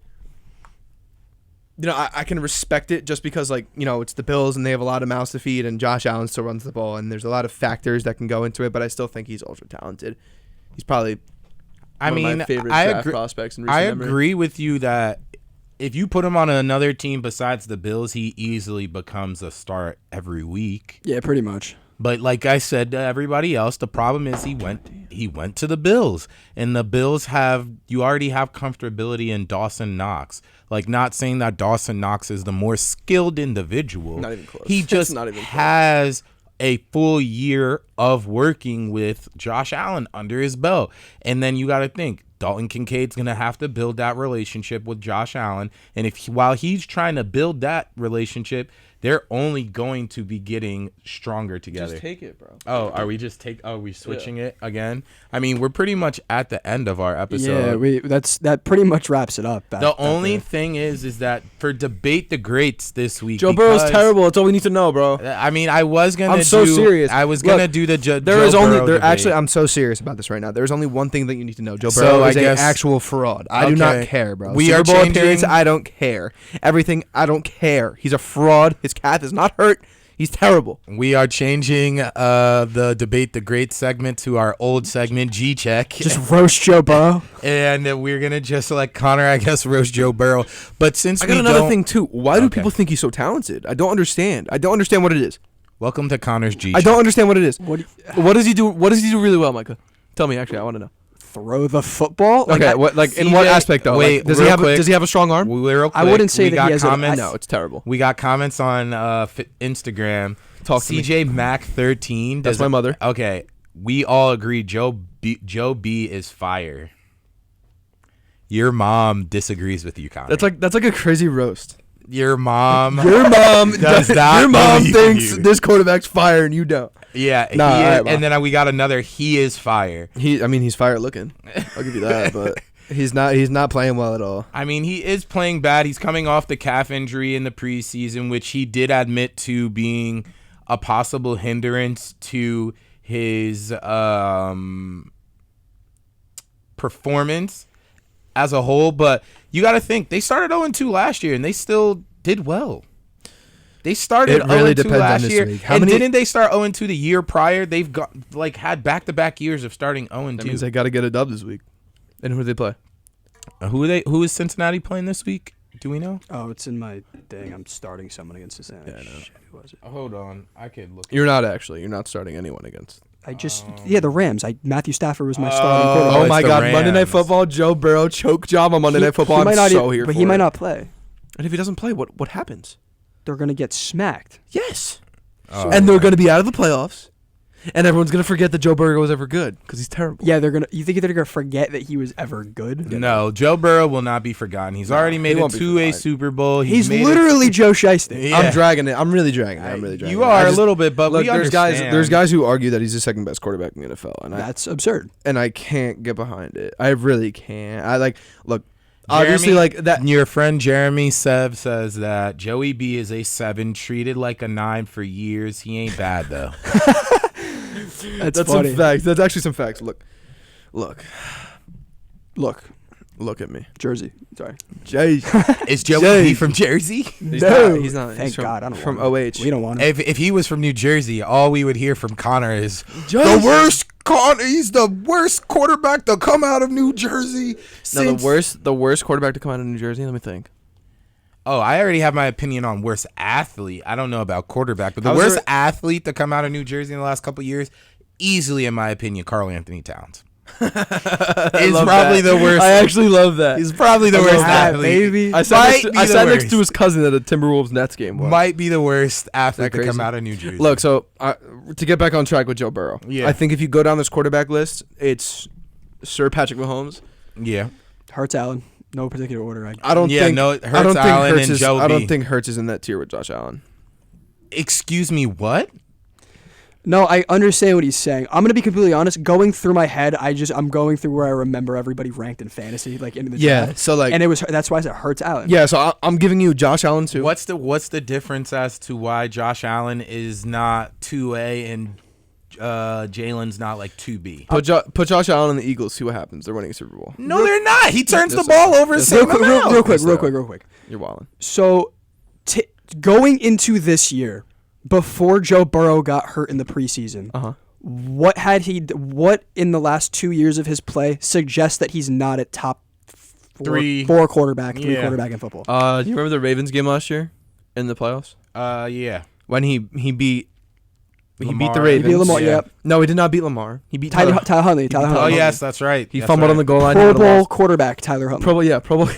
I can respect it just because it's the Bills and they have a lot of mouths to feed and Josh Allen still runs the ball and there's a lot of factors that can go into it, but I still think he's ultra talented. He's probably I one mean, of my favorite I draft agree. prospects in recent I memory. agree with you that if you put him on another team besides the Bills, he easily becomes a start every week. yeah, pretty much. But like I said to everybody else, the problem is he went to the Bills, and the Bills you already have comfortability in Dawson Knox. Like, not saying that Dawson Knox is the more skilled individual. Not even close. He It's just not even close. has a full year of working with Josh Allen under his belt. And then you got to think, Dalton Kincaid's going to have to build that relationship with Josh Allen. And while he's trying to build that relationship, they're only going to be getting stronger together. Just take it, bro. Oh, are we switching it again? I mean, we're pretty much at the end of our episode. Yeah, that pretty much wraps it up. The only thing is that for Debate the Greats this week, Joe Burrow's because- terrible. That's all we need to know, bro. I mean, I was gonna. I'm so serious. I was Look, gonna do the Joe There is only Burrow there debate. actually. I'm so serious about this right now. There's only one thing that you need to know. Joe So, Burrow I is guess- an actual fraud. I do Okay. not care, bro. We Super are Bowl changing- appearance, I don't care. Everything. I don't care. He's a fraud. His calf is not hurt. He's terrible. We are changing the Debate the Great segment to our old segment, G Check. just roast Joe Burrow. And we're going to just let Connor, I guess, roast Joe Burrow. But since I we got another don't... thing too. Why do Okay. people think he's so talented? I don't understand. I don't understand what it is. Welcome to Connor's G I Check. don't understand what it is. What What does he do? What does he do really well, Micah? Tell me. Actually, I want to know. throw the football? Okay. In what CJ aspect though? wait, Does he real have? quick. Does he have a strong arm? Real I quick, wouldn't say we that got he has a- comments. No, it's terrible. We got comments on Instagram. Talk to me. CJ Mac 13. That's my mother. Okay, we all agree Joe B is fire. Your mom disagrees with you, Connor. That's like a crazy roast. Your mom. Your mom Does not Your mom believe thinks you. this quarterback's fire and you don't. Yeah, Nah, he is, alright, well. and then we got another. He is fire. He's fire looking. I'll give you that, but he's not playing well at all. I mean, he is playing bad. He's coming off the calf injury in the preseason, which he did admit to being a possible hindrance to his performance as a whole. But you got to think, they started 0-2 last year, and they still did well. They started It really 0-2 depends on last this year, league. How and many- didn't they start 0-2 the year prior? They've got had back-to-back years of starting 0-2. That means they got to get a dub this week. And who do they play? Who is Cincinnati playing this week? Do we know? Oh, it's in my thing. I'm starting someone against Cincinnati. Yeah, I know. Shit, who was it? Hold on, I could look. You're not actually. You're not starting anyone against. I just the Rams. Matthew Stafford was my starting Oh, quarterback. Oh it's my the God! Monday Night Rams. Football. Joe Burrow choke job on Monday Night Football. might I'm not so e- here but for he might it. not play. And if he doesn't play, what happens? They're gonna get smacked. Yes. Oh, And they're going to be out of the playoffs. And everyone's going to forget that Joe Burrow was ever good because he's terrible. Yeah, they're gonna. You think they're gonna forget that he was ever good? No, Joe Burrow will not be forgotten. He's already made he it won't be to a forgotten. Super Bowl. He's made it- literally Joe Shiesty. Yeah. I'm dragging it. I'm really dragging it. I'm really dragging You it. are I a just- little bit, but Look, we there's understand. guys who argue that he's the second best quarterback in the NFL, That's absurd. and I can't get behind it. I really can't. Look, obviously Jeremy, like that. Your friend Jeremy Sev says that Joey B is a 7, treated like a 9 for years. He ain't bad though. That's That's funny. some facts. That's actually some facts. Look, Look, look at me. Jersey. Sorry. Jay. Is Joey Jay. B from Jersey? He's No. not. He's not. Thank He's from, God. I don't from want him. OH. We don't want him. If he was from New Jersey, all we would hear from Connor is Jay. the worst. He's the worst quarterback to come out of New Jersey. No, Since the worst quarterback to come out of New Jersey. Let me think. Oh, I already have my opinion on worst athlete. I don't know about quarterback, but the I was worst alre- athlete to come out of New Jersey in the last couple of years, easily, in my opinion, Karl Anthony Towns. He's probably the worst. I actually love that. He's probably the I worst love that, athlete. baby. I sat, next Might to, be I the sat next worst. to his cousin at a Timberwolves Nets game. once. Might be the worst athlete to That come crazy? out of New Jersey. Look, so to get back on track with Joe Burrow, Yeah. I think if you go down this quarterback list, it's Sir Patrick Mahomes. yeah, Hurts Allen. No particular order. I don't Yeah, think. no, it I hurts don't think Allen Hurts and is. Joe I B. don't think Hurts is in that tier with Josh Allen. excuse me, what? No, I understand what he's saying. I'm gonna be completely honest. Going through my head, I'm going through where I remember everybody ranked in fantasy, like in the draft. So like. And that's why I said Hurts Allen. yeah. So I'm giving you Josh Allen too. What's the difference as to why Josh Allen is not 2A and Jalen's not like 2B? Put Josh Allen on the Eagles. See what happens. They're winning a Super Bowl. No, they're not. He turns the Yes, ball they are. over the Yes, same they are. amount. Real quick. You're wilding. So, going into this year, before Joe Burrow got hurt in the preseason, what in the last 2 years of his play suggests that he's not a top Three quarterback in football? Do you remember the Ravens game last year in the playoffs Yeah. when he beat the Lamar. Ravens? He beat Lamar. Yeah. Yep. No, he did not beat Lamar. He beat Tyler Huntley. beat Tyler Tyler Oh Huntley. yes, that's right. He That's fumbled right. on the goal line. Pro he would've Bowl lost. quarterback Tyler Huntley. Pro Bowl.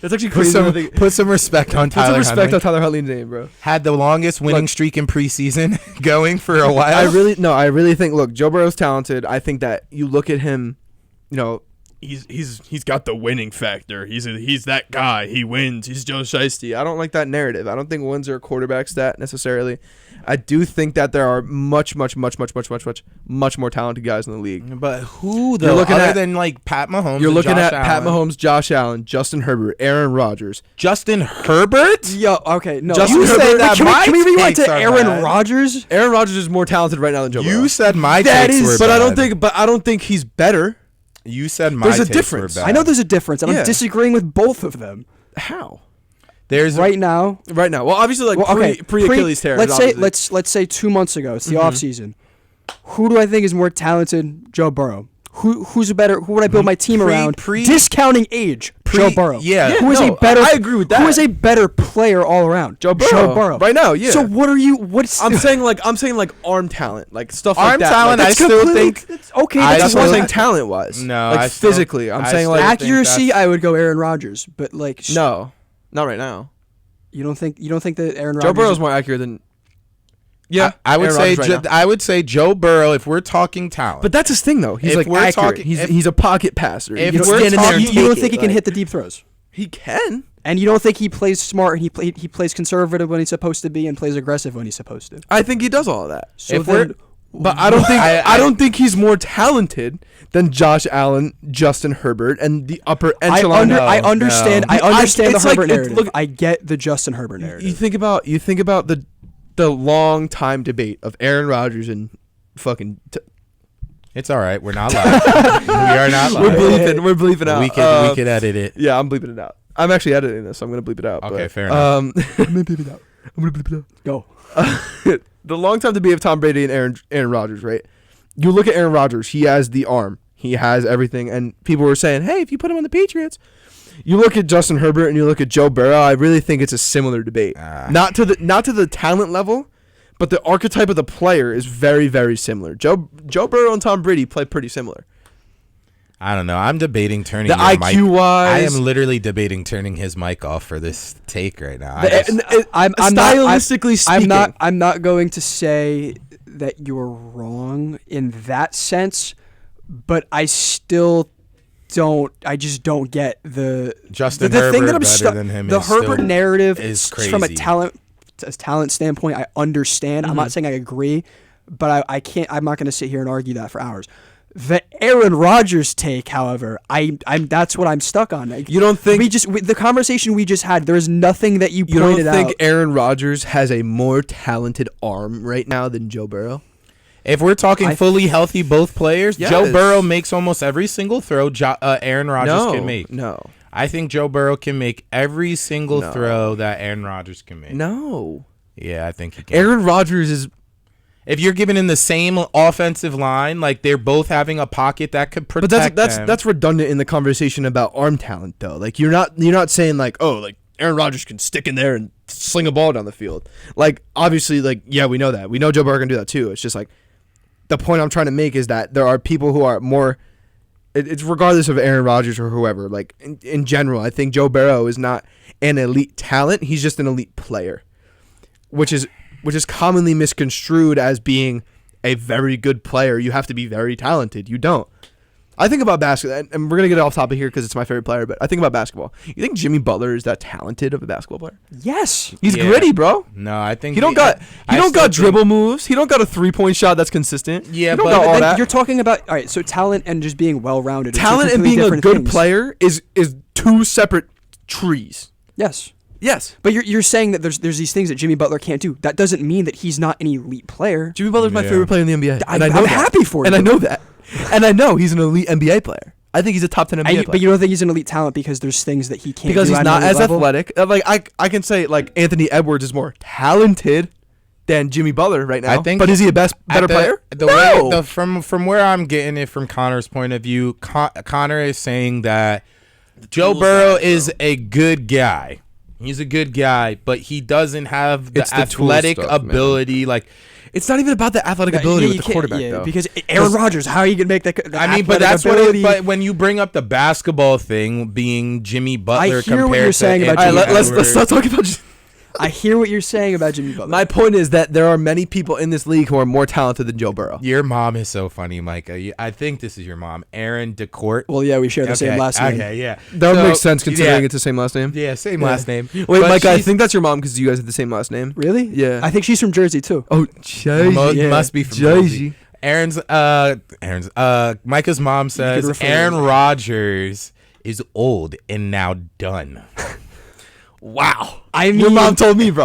That's actually Put crazy. some, put some respect on Put some Tyler respect Huntley. on Tyler Huntley's name, bro. Had the longest winning streak in preseason going for a while. I really think. Look, Joe Burrow's talented. I think that you look at him, you know, he's got the winning factor. He's that guy. He wins. He's Joe Shiesty. I don't like that narrative. I don't think wins are a quarterback stat necessarily. I do think that there are much more talented guys in the league. But who though? You're looking other at- than like Pat Mahomes. You're and looking Josh at Pat Allen. Mahomes, Josh Allen, Justin Herbert, Aaron Rodgers. Justin Herbert. Yo, okay, no. Justin You Herbert- said that can my we rewind takes to are Aaron bad. Rodgers? Aaron Rodgers is more talented right now than Joe Burrow. You said my That takes is- were but bad. I don't think he's better. You said my There's a takes difference. were bad. I know there's a difference, and Yeah. I'm disagreeing with both of them How? There's right now. Right now. Well, obviously, like Well, okay, pre Achilles tear. Let's say obviously. let's say 2 months ago, it's the off season. Who do I think is more talented? Joe Burrow. Who's a better? Who would I build my team around? Discounting age, Joe Burrow. yeah. Who is no, a better? I agree with that. Who is a better player all around? Joe Burrow. Joe Burrow. Right now, yeah. So what are you? What's I'm saying like arm talent, like stuff Arm like that. talent, Like, I still think. okay. I that's That's what I'm still- saying talent wise. No, like I still- physically. I'm I saying still like think accuracy. that's- I would go Aaron Rodgers, but like no, not right now. you don't think that Aaron Rodgers? Joe Burrow's more accurate than. Yeah, I would Aaron say Rodgers right now. I would say Joe Burrow if we're talking talent. But that's his thing though. He's If like we're accurate. talking- he's if- he's a pocket passer. if You don't we're stand in there and talking- you don't take think it, he can like- hit the deep throws? He can. And you don't think he plays smart and he plays conservative when he's supposed to be and plays aggressive when he's supposed to? I think he does all of that. So If we're- then, But I don't think I- I don't think he's more talented than Josh Allen, Justin Herbert, and the upper echelon. I no, understand. no. I understand the It's like- Herbert it's- narrative. look- I get the Justin Herbert narrative. You think about the long time debate of Aaron Rodgers and fucking. it's all right. We're not live. We are not live. We're bleeping out. We could edit it. Yeah, I'm bleeping it out. I'm actually editing this, so I'm gonna bleep it out. Okay, but, fair enough. I'm gonna bleep it out. I'm gonna bleep it out. Go. The long time debate of Tom Brady and Aaron Rodgers, right? You look at Aaron Rodgers, he has the arm, he has everything, and people were saying, hey, if you put him on the Patriots. You look at Justin Herbert and you look at Joe Burrow, I really think it's a similar debate. Not to the talent level, but the archetype of the player is very, very similar. Joe Burrow and Tom Brady play pretty similar. I don't know. I'm debating turning The your mic. IQ wise, I am literally debating turning his mic off for this take right now. I'm stylistically speaking, I'm not going to say that you're wrong in that sense, but I still don't. I just don't get the Justin the Herbert thing that I'm better stuck. than him The is Herbert still- narrative is from a crazy. talent standpoint. I understand. I'm not saying I agree, but I can't. I'm not going to sit here and argue that for hours. The Aaron Rodgers take, however, I'm that's what I'm stuck on. Like, you don't think the conversation we just had. There's nothing that you you don't pointed think out. Aaron Rodgers has a more talented arm right now than Joe Burrow? If we're talking I- fully healthy both players, Yes. Joe Burrow makes almost every single throw Aaron Rodgers can make. No. I think Joe Burrow can make every single No. throw that Aaron Rodgers can make. No. Yeah, I think he can. Aaron Rodgers is If you're given in the same offensive line, like they're both having a pocket that could protect But them. that's redundant in the conversation about arm talent though. Like you're not saying like, oh, like Aaron Rodgers can stick in there and sling a ball down the field. Like obviously like yeah, we know that. We know Joe Burrow can do that too. It's just like the point I'm trying to make is that there are people who are more. It's regardless of Aaron Rodgers or whoever. Like in general, I think Joe Burrow is not an elite talent. He's just an elite player, which is commonly misconstrued as being a very good player. You have to be very talented. You don't. I think about basketball, and we're gonna get off topic here because it's my favorite player. But I think about basketball. You think Jimmy Butler is that talented of a basketball player? Yes. He's Yeah. gritty, bro. No, I think He don't got dribble moves. He don't got a 3-point shot that's consistent. Yeah, he don't but got all Then that. you're talking about all right. So talent and just being well-rounded. are two Talent and completely being a different good things. player is two separate trees. Yes. Yes. But you're saying that there's these things that Jimmy Butler can't do. That doesn't mean that he's not an elite player. Jimmy Butler's my Yeah. favorite player in the NBA. I'm and I know that. happy for And you. I know that. And I know he's an elite NBA player. I think he's a top 10 NBA player. But you don't think he's an elite talent because there's things that he can't because do he's at not an elite as level? athletic. Like I can say like Anthony Edwards is more talented than Jimmy Butler right now. I think- but is he a better player? The No. way from where I'm getting it from Connor's point of view, Connor is saying that Joe Burrow is a good guy. He's a good guy, but he doesn't have the It's the tool athletic stuff, man. ability. Like, It's not even about the athletic Yeah, ability you with the can't- quarterback yeah, though. because Aaron Rodgers, how are you gonna make that? I mean, but athletic that's ability? what. But when you bring up the basketball thing, being Jimmy Butler hear what compared you're to saying about Anthony All right, let's Edwards. stop talking about. I hear what you're saying about Jimmy Butler. My point is that there are many people in this league who are more talented than Joe Burrow. Your mom is so funny, Micah. I think this is your mom, Erin DeCourt. well, yeah, we share the same last name. Okay, yeah. That So, makes sense considering yeah, it's the same last name. Yeah, same Yeah. last name. Wait, But Micah, I she's- think that's your mom because you guys have the same last name. Really? Yeah. I think she's from Jersey too. Oh, Jersey. Mo- must be from Jersey. Jersey. Micah's mom says refer Aaron to- Rodgers is old and now done. Wow. I mean, Your mom told me, bro.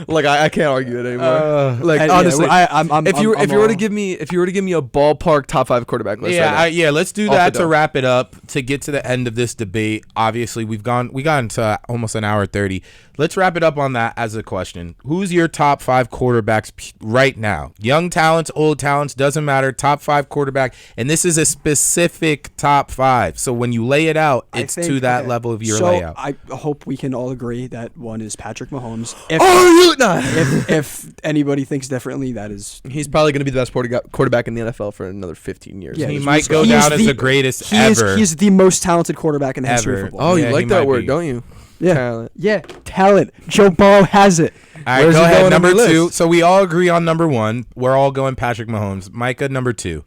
Like I can't argue it anymore. Like yeah, honestly, I'm, if you I'm were to all- give me a ballpark top 5 quarterback list, Yeah, right now, let's do Off that the to dome. wrap it up. To get to the end of this debate, obviously we got into almost an hour 30. Let's wrap it up on that as a question. Who's your top 5 quarterbacks right now? Young talents, old talents, doesn't matter. Top 5 quarterback, and this is a specific top 5. So when you lay it out, I it's think- to that okay. level of your so layout. I hope we can all agree that one is Patrick Mahomes. If, oh, you not. if anybody thinks differently, that is He's probably going to be the best quarterback in the NFL for another 15 years. Yeah, he he's- might go he is down as the greatest he is ever. he's the most talented quarterback in the history of Ever. football. Oh, Yeah, you he like that might word, be. don't you? yeah, Talent. yeah, talent. Joe Burrow has it. All right, Where's go he ahead. going on Number your 2. list? So we all agree on number 1. We're all going Patrick Mahomes. Micah, number 2.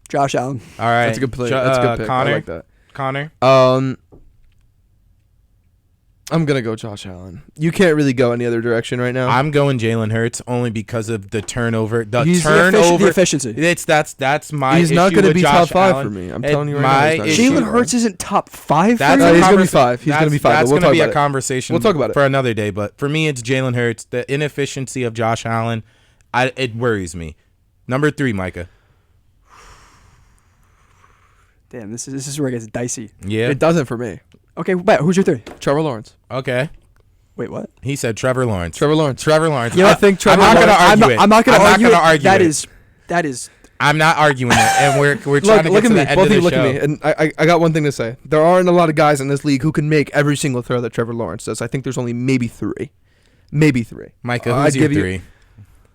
Josh Allen. All right. That's a good play. That's a good pick. Connor. I like that. Connor. I'm gonna go Josh Allen. You can't really go any other direction right now. I'm going Jalen Hurts only because of the turnover. The He's the turnover. The efficiency. That's my. He's not issue going to with be Josh top 5 Allen. for me. I'm It- telling you right my now. he's not issue- gonna be Jalen top Hurts isn't top 5 That's for No, a you? he's gonna be conversa- 5. He's gonna be 5, That's but we'll gonna talk be about a it. conversation. We'll talk about it. For another day. But for me, it's Jalen Hurts. The inefficiency of Josh Allen, it worries me. Number 3, Micah. Damn, this is where it gets dicey. Yeah. It doesn't for me. Okay, wait, who's your 3? Trevor Lawrence. Okay. Wait, what? He said Trevor Lawrence. Trevor Lawrence. Trevor Lawrence. You know I what? think Trevor. I'm not Lawrence. gonna argue it. I'm not going to argue. gonna argue That it. is. I'm not arguing it, and we're trying to get Look to at me. the end Both of of you the look show. at me. And I got one thing to say. There aren't a lot of guys in this league who can make every single throw that Trevor Lawrence does. I think there's only maybe 3. Maybe 3. Micah, I'd who's your give you- 3?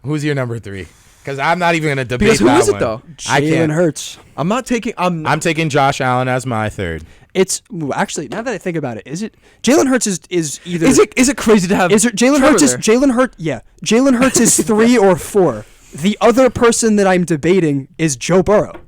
Who's your number 3? Because I'm not even going to debate Because who that is it one. though? I Jalen can't. Hurts. I'm not taking. I'm taking Josh Allen as my 3rd. It's actually, now that I think about it, is it Jalen Hurts is either Is it crazy to have? is it Jalen Trevor Hurts is there? Jalen Hurts? Yeah, Jalen Hurts is 3 or 4. The other person that I'm debating is Joe Burrow.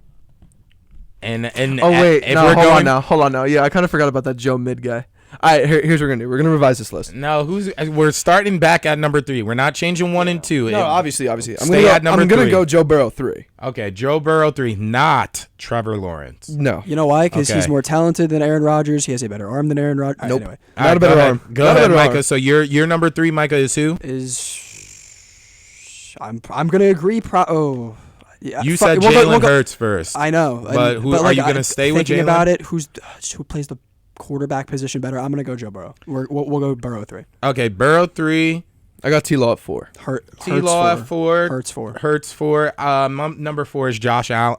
And Oh wait, if no, we're hold going, on now, hold on now. Yeah, I kind of forgot about that Joe Mid guy. All right, here's what we're gonna do. We're gonna revise this list. No, we're starting back at number 3. We're not changing 1 and 2. No, It- obviously. I'm Stay gonna at number I'm gonna 3. go Joe Burrow 3. Okay, Joe Burrow 3, not Trevor Lawrence. No, You know why? Because he's Okay. more talented than Aaron Rodgers. He has a better arm than Aaron Rodgers. Nope. Anyway, All Not a go better ahead. arm. Go Not a ahead, better Micah. arm. So your number 3, Micah, is who? I'm gonna agree. Yeah, You fuck said it, we'll Jalen go- Hurts first. I know, But who- are you gonna stay with thinking Jalen? about it? Who plays the quarterback position better? I'm gonna go Joe Burrow. We'll go Burrow 3. Okay, Burrow 3, I got T-Law at 4. T-Law at 4, Hurts 4. Hurts 4. Number 4 is Josh Allen.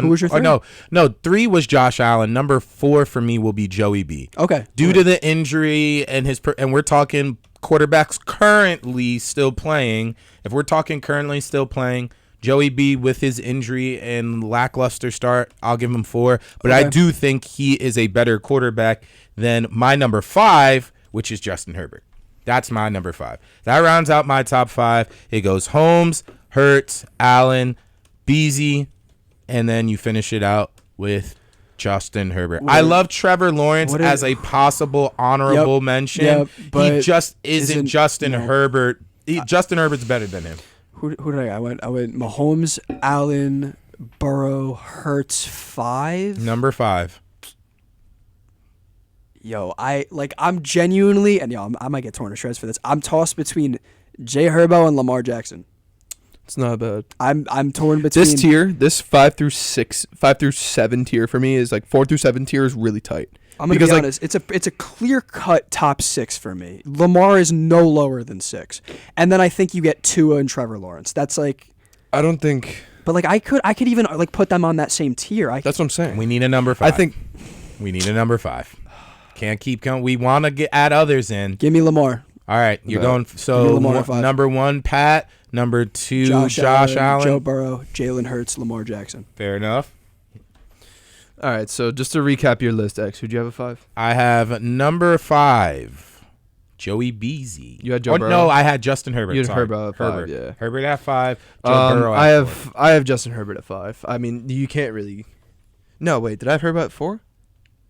Who was your Or 3? no, 3 was Josh Allen. Number 4 for me will be Joey B. Okay. Due to the injury and and we're talking quarterbacks currently still playing, if we're talking currently still playing, Joey B with his injury and lackluster start, I'll give him 4. But I do think he is a better quarterback than my number 5, which is Justin Herbert. That's my number 5. That rounds out my top 5. It goes Holmes, Hurts, Allen, Beasley, and then you finish it out with Justin Herbert. I love Trevor Lawrence as a possible honorable mention. But he just isn't Justin Herbert. Justin Herbert's better than him. Who did I went Mahomes, Allen, Burrow, Hurts, 5. Number 5. Yo, I'm genuinely, and I might get torn to shreds for this. I'm tossed between Jay Herbo and Lamar Jackson. It's not bad. I'm torn between This tier, this 5 through 7 tier for me is like 4 through 7 tier is really tight. I'm gonna be honest. It's a clear cut top 6 for me. Lamar is no lower than 6, and then I think you get Tua and Trevor Lawrence. That's like, I don't think. But like I could even like put them on that same tier. That's what I'm saying. We need a number 5. I think we need a number 5. Can't keep going. We want to add others in. Give me Lamar. All right, you're going. So number 1, Pat. Number 2, Josh Allen. Joe Burrow, Jalen Hurts, Lamar Jackson. Fair enough. All right, so just to recap your list, X, who'd you have at 5? I have number 5, Joey Beasley. You had Joe Burrow? No, I had Justin Herbert. You had Sorry. Herbert at 5, yeah. Herbert at 5, Joe Burrow at 4. I have Justin Herbert at 5. I mean, you can't really. No, wait, did I have Herbert at 4?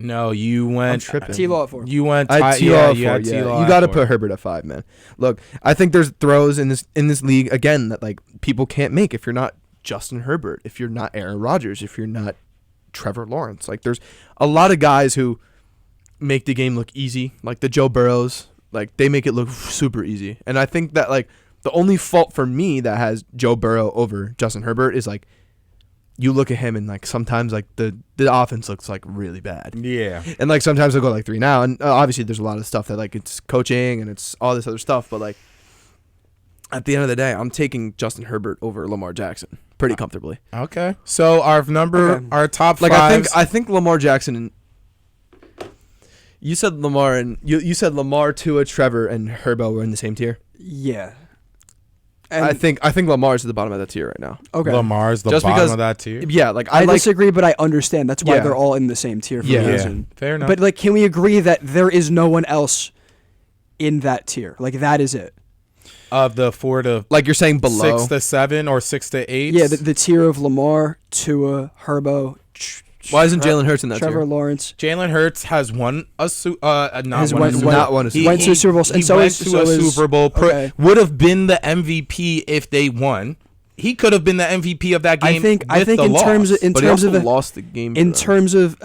No, you went. I'm tripping. T-Law at 4. You went. I had T-Law at 4. had Yeah. T-Law You at got to 4. put Herbert at 5, man. Look, I think there's throws in this league again that like people can't make if you're not Justin Herbert, if you're not Aaron Rodgers, if you're not Trevor Lawrence. Like there's a lot of guys who make the game look easy, like the Joe Burrows. Like they make it look super easy, and I think that like the only fault for me that has Joe Burrow over Justin Herbert is like. You look at him and like sometimes like the offense looks like really bad. Yeah. And like sometimes they'll go like 3 now, and obviously there's a lot of stuff that like it's coaching and it's all this other stuff, but like at the end of the day, I'm taking Justin Herbert over Lamar Jackson pretty comfortably. Okay. So our top 5. Like I think Lamar Jackson and you said Lamar and you said Lamar, Tua, Trevor, and Herbo were in the same tier. Yeah. And I think Lamar's at the bottom of that tier right now. Okay. Lamar's the Just bottom because- of that tier. Yeah, like I like disagree, but I understand. That's why Yeah. they're all in the same tier for a reason. Fair enough. But like, can we agree that there is no one else in that tier? Like that is it. Of the 4 to like you're saying below 6 to 7 or 6 to 8. Yeah, the tier of Lamar, Tua, Herbo. Why isn't Jalen Hurts in that Trevor tier? Lawrence. Jalen Hurts has won a Has not went- won a Super Bowl. Went to a Super Bowl, and he so went is- to so a is- Super Bowl. okay. Would have been the MVP if they won. He could have been the MVP of that game. I think with the in loss. terms of But he also lost the game. in terms of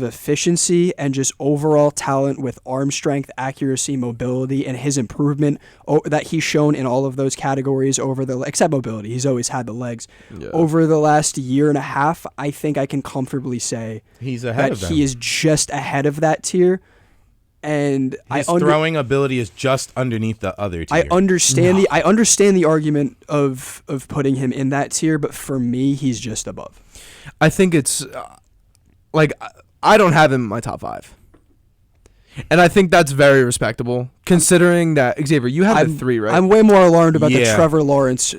efficiency and just overall talent with arm strength, accuracy, mobility, and his improvement that he's shown in all of those categories except mobility, he's always had the legs. Yeah. Over the last year and a half, I think I can comfortably say he's ahead that of them. he is just ahead of that tier. And His throwing ability is just underneath the other tier. I understand the argument of putting him in that tier, but for me, he's just above. I think it's like I don't have him in my top 5, and I think that's very respectable considering that Xavier, you have the 3, right? I'm way more alarmed about the Yeah. Trevor Lawrence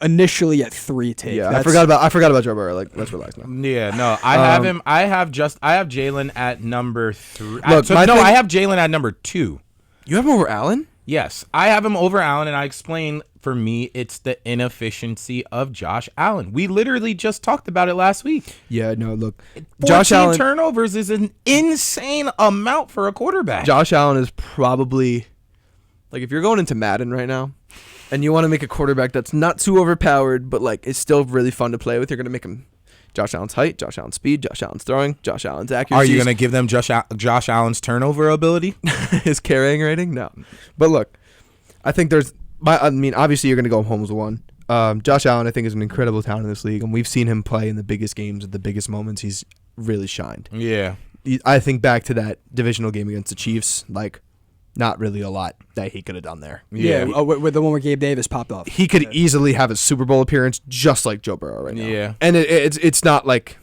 initially at 3 take. yeah, I forgot about Joe Burrow. Like, let's relax now. Yeah, no, I have him. I have Jalen at number 3. Look, I have Jalen at number 2. You have him over Allen? Yes, I have him over Allen, and I explain for me it's the inefficiency of Josh Allen. We literally just talked about it last week. Yeah, no, look. 14 Josh Allen turnovers is an insane amount for a quarterback. Josh Allen is probably like if you're going into Madden right now and you want to make a quarterback that's not too overpowered but like is still really fun to play with, you're going to make him Josh Allen's height, Josh Allen's speed, Josh Allen's throwing, Josh Allen's accuracy. Are you going to give them Josh Allen's turnover ability? his carrying rating? No. But look, I think obviously you're going to go home with 1. Josh Allen, I think, is an incredible talent in this league, and we've seen him play in the biggest games at the biggest moments. He's really shined. Yeah. I think back to that divisional game against the Chiefs, like, not really a lot that he could have done there. Yeah, with the one where Gabe Davis popped off. He could easily have a Super Bowl appearance just like Joe Burrow right now. Yeah. And it's not like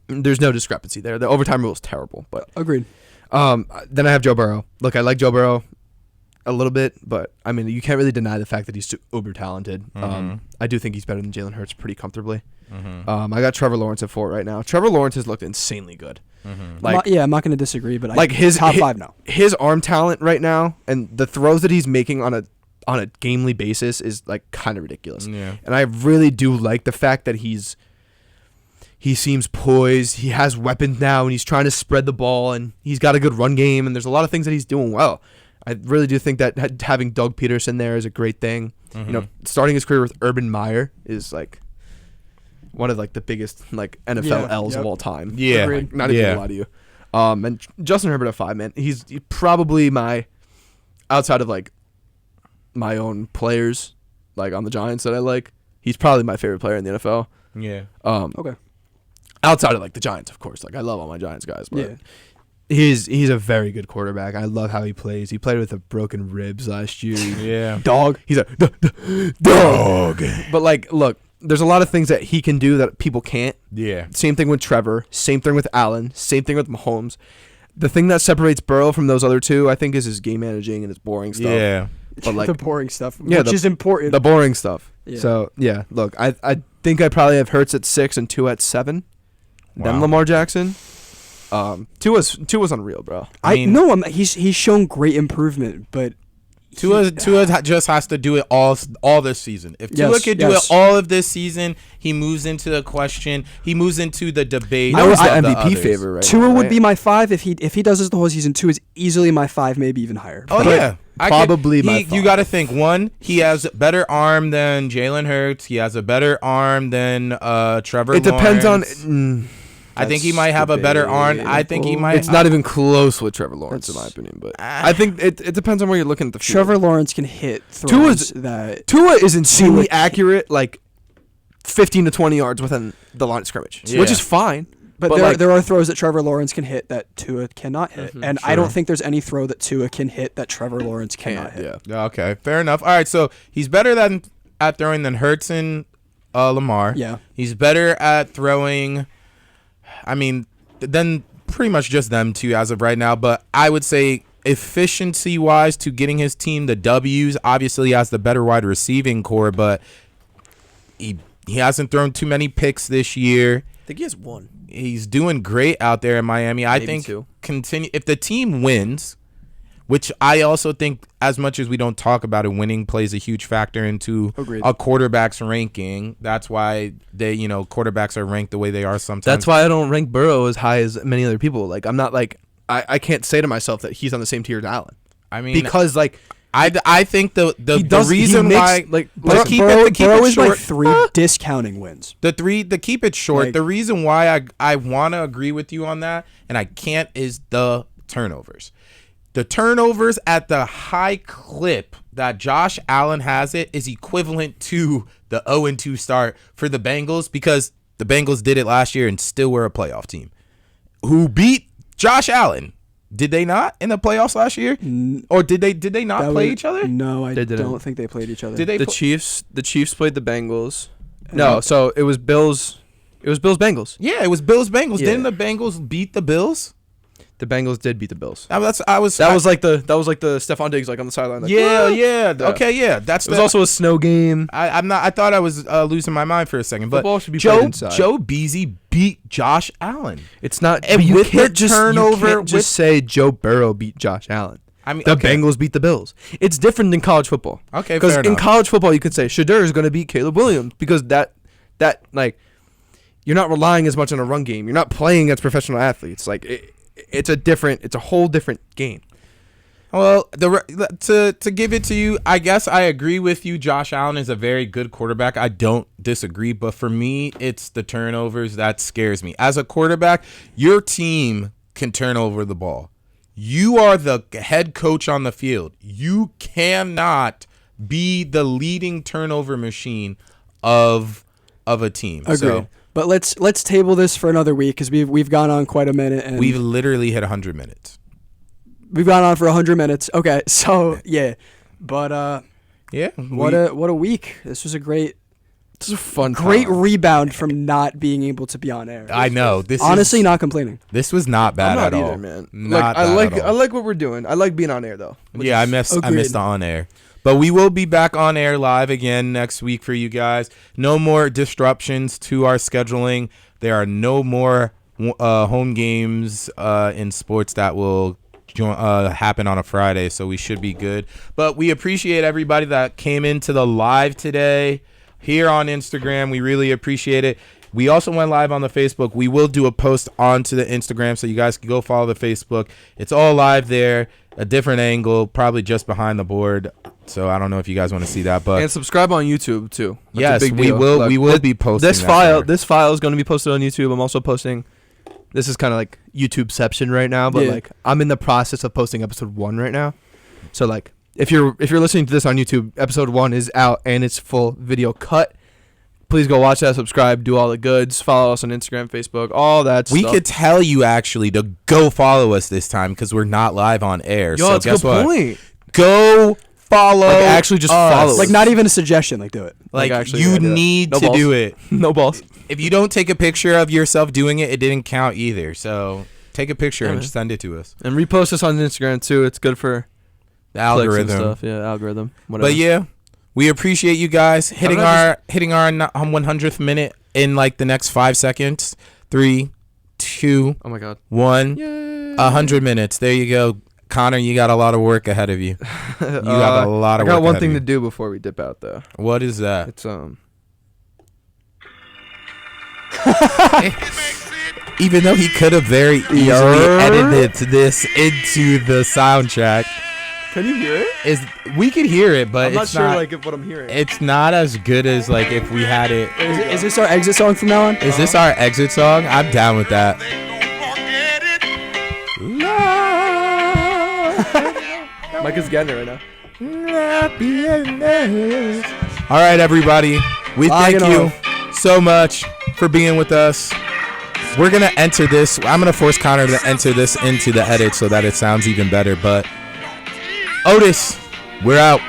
there's no discrepancy there. The overtime rule is terrible, but Agreed. then I have Joe Burrow. Look, I like Joe Burrow. a little bit, but I mean, you can't really deny the fact that he's uber talented. I do think he's better than Jalen Hurts pretty comfortably. I got Trevor Lawrence at 4 right now. Trevor Lawrence has looked insanely good. Like, I'm not going to disagree, but like his top 5 now. His arm talent right now and the throws that he's making on a gamely basis is like kind of ridiculous. Yeah. And I really do like the fact that he seems poised. He has weapons now, and he's trying to spread the ball, and he's got a good run game, and there's a lot of things that he's doing well. I really do think that having Doug Peterson there is a great thing. You know, starting his career with Urban Meyer is like one of like the biggest like NFL L's of all time. Yeah. Like, not even gonna lie to you. And Justin Herbert at 5, man. He's probably outside of like my own players, like on the Giants that I like. He's probably my favorite player in the NFL. Yeah. Okay. Outside of like the Giants, of course. Like I love all my Giants guys, but Yeah. he's a very good quarterback. I love how he plays. He played with a broken ribs last year. Yeah. Dog. He's a dog. But like, look, there's a lot of things that he can do that people can't. Yeah. Same thing with Trevor. Same thing with Allen. Same thing with Mahomes. The thing that separates Burrow from those other two, I think, is his game managing and his boring stuff. Yeah. But like the boring stuff, Yeah, which is important. the boring stuff. Yeah. So yeah, look, I think I probably have Hurts at 6 and 2 at 7. Then Wow. Lamar Jackson. Tua's unreal, bro. I mean- he's shown great improvement, but Tua just has to do it all this season. If Tua Yes, could do yes. it all of this season, he moves into the question. He moves into the debate. I was of the the MVP others. favorite right Tua now, would right? be my 5 if he does this the whole season. 2 is easily my 5, maybe even higher. Oh But yeah, probably my You five. got to think. One, he has better arm than Jalen Hurts. He has a better arm than Trevor. It depends Lawrence. on. I think he might have a better arm. I think he might. It's not even close with Trevor Lawrence, in my That's- opinion. But I think it depends on where you're looking at the field. Trevor Lawrence can hit Tua's- throws that. Tua is insanely Tua- accurate, like 15 to 20 yards within the line of scrimmage, Yeah. which is fine. But But there, like- there are throws that Trevor Lawrence can hit that Tua cannot hit, and I Sure. don't think there's any throw that Tua can hit that Trevor Lawrence cannot hit. Yeah. Okay, fair enough. All right, so he's better at throwing than Hurts and Lamar. Yeah. He's better at throwing. I mean, then pretty much just them two as of right now. But I would say efficiency-wise to getting his team the W's, obviously he has the better wide receiving core, but he hasn't thrown too many picks this year. I think he has one. He's doing great out there in Miami. I Maybe think two. if the team wins, which I also think, as much as we don't talk about it, winning plays a huge factor into Agreed. a quarterback's ranking. That's why quarterbacks are ranked the way they are sometimes. That's why I don't rank Burrow as high as many other people. Like I'm not like I can't say to myself that he's on the same tier as Allen I mean, because like I think the he reason makes, why like to keep Burrow, it Burrow is short, like 3 discounting wins. to keep it short, Like- the reason why I want to agree with you on that and I can't is the turnovers. The turnovers at the high clip that Josh Allen has it is equivalent to the 0-2 start for the Bengals because the Bengals did it last year and still were a playoff team. Who beat Josh Allen? Did they not in the playoffs last year? Or did they not That play was- each other? No, I They didn't. don't think they played each other. Did they the pl- Chiefs played the Bengals. No, so it was Bills Bengals. Yeah, it was Bills Bengals. Yeah. Didn't the Bengals beat the Bills? The Bengals did beat the Bills. That was like the Stephon Diggs like on the sideline. Like, yeah, "Ah!" yeah. Okay, yeah. That's It was also a snow game. I thought I was losing my mind for a second, but Football should be played inside. Joe Beasy beat Josh Allen. It's not. And but you with the can't just turnover, you can't just say Joe Burrow beat Josh Allen. I mean, The okay. Bengals beat the Bills. It's different than college football. Okay, Because fair in enough. college football, you could say Shadur is going to beat Caleb Williams because that like you're not relying as much on a run game. You're not playing against professional athletes. Like it's a whole different game. Well, to give it to you, I guess I agree with you. Josh Allen is a very good quarterback. I don't disagree, but for me, it's the turnovers that scares me. As a quarterback, your team can turn over the ball. You are the head coach on the field. You cannot be the leading turnover machine of a team. Agreed. So But let's table this for another week because we've gone on quite a minute and we've literally hit 100 minutes. we've gone on for 100 minutes. Okay, so yeah, but Yeah. what a week! This was a great This is a fun. Great time. rebound from not being able to be on air. I know. Honestly, not complaining. This was not bad I'm not at either, all, man. Not I bad like at all. I like what we're doing. I like being on air though. Yeah, I missed Agreed. the on air. But we will be back on air live again next week for you guys. No more disruptions to our scheduling. There are no more home games in sports that will happen on a Friday, so we should be good. But we appreciate everybody that came into the live today here on Instagram. We really appreciate it. We also went live on the Facebook. We will do a post onto the Instagram, so you guys can go follow the Facebook. It's all live there, a different angle, probably just behind the board. So I don't know if you guys want to see that, but And subscribe on YouTube too. That's a yes, big we deal. will. Look, We will be posting this that file. there. This file is going to be posted on YouTube. I'm also posting. This is kind of like YouTubeception right now, but Yeah. like I'm in the process of posting episode 1 right now. So like if you're listening to this on YouTube, episode 1 is out and it's full video cut. Please go watch that, subscribe, do all the goods, follow us on Instagram, Facebook, all that We stuff. could tell you actually to go follow us this time because we're not live on air. Yo, so that's a guess good what? point. Go follow. Like, actually just us. follow us. Like, not even a suggestion. Like, do it. Like, actually, you yeah, do that. need No to balls. do it. No balls. If you don't take a picture of yourself doing it, it didn't count either. So take a picture Yeah, and man. send it to us. And repost us on Instagram too. It's good for The clicks and algorithm. stuff. Yeah, algorithm. Whatever. But yeah, we appreciate you guys hitting not our 100th minute in like the next 5 seconds. 3, 2, Oh my god. 1. Yay. 100 minutes. There you go. Connor, you got a lot of work ahead of you. You got a lot I of work got one ahead thing of to you. do before we dip out though. What is that? It's Even though he could have very easily edited this into the soundtrack, Can you hear it? we could hear it, but I'm not it's sure not. like if what I'm hearing. It's not as good as like if we had it. Is this our exit song from now on? Is this our exit song? I'm down with that. Mike is getting it right now. All right, everybody. We thank Logging you so much for being with us. We're going to enter this. I'm going to force Connor to enter this into the edit so that it sounds even better. But Otis, we're out.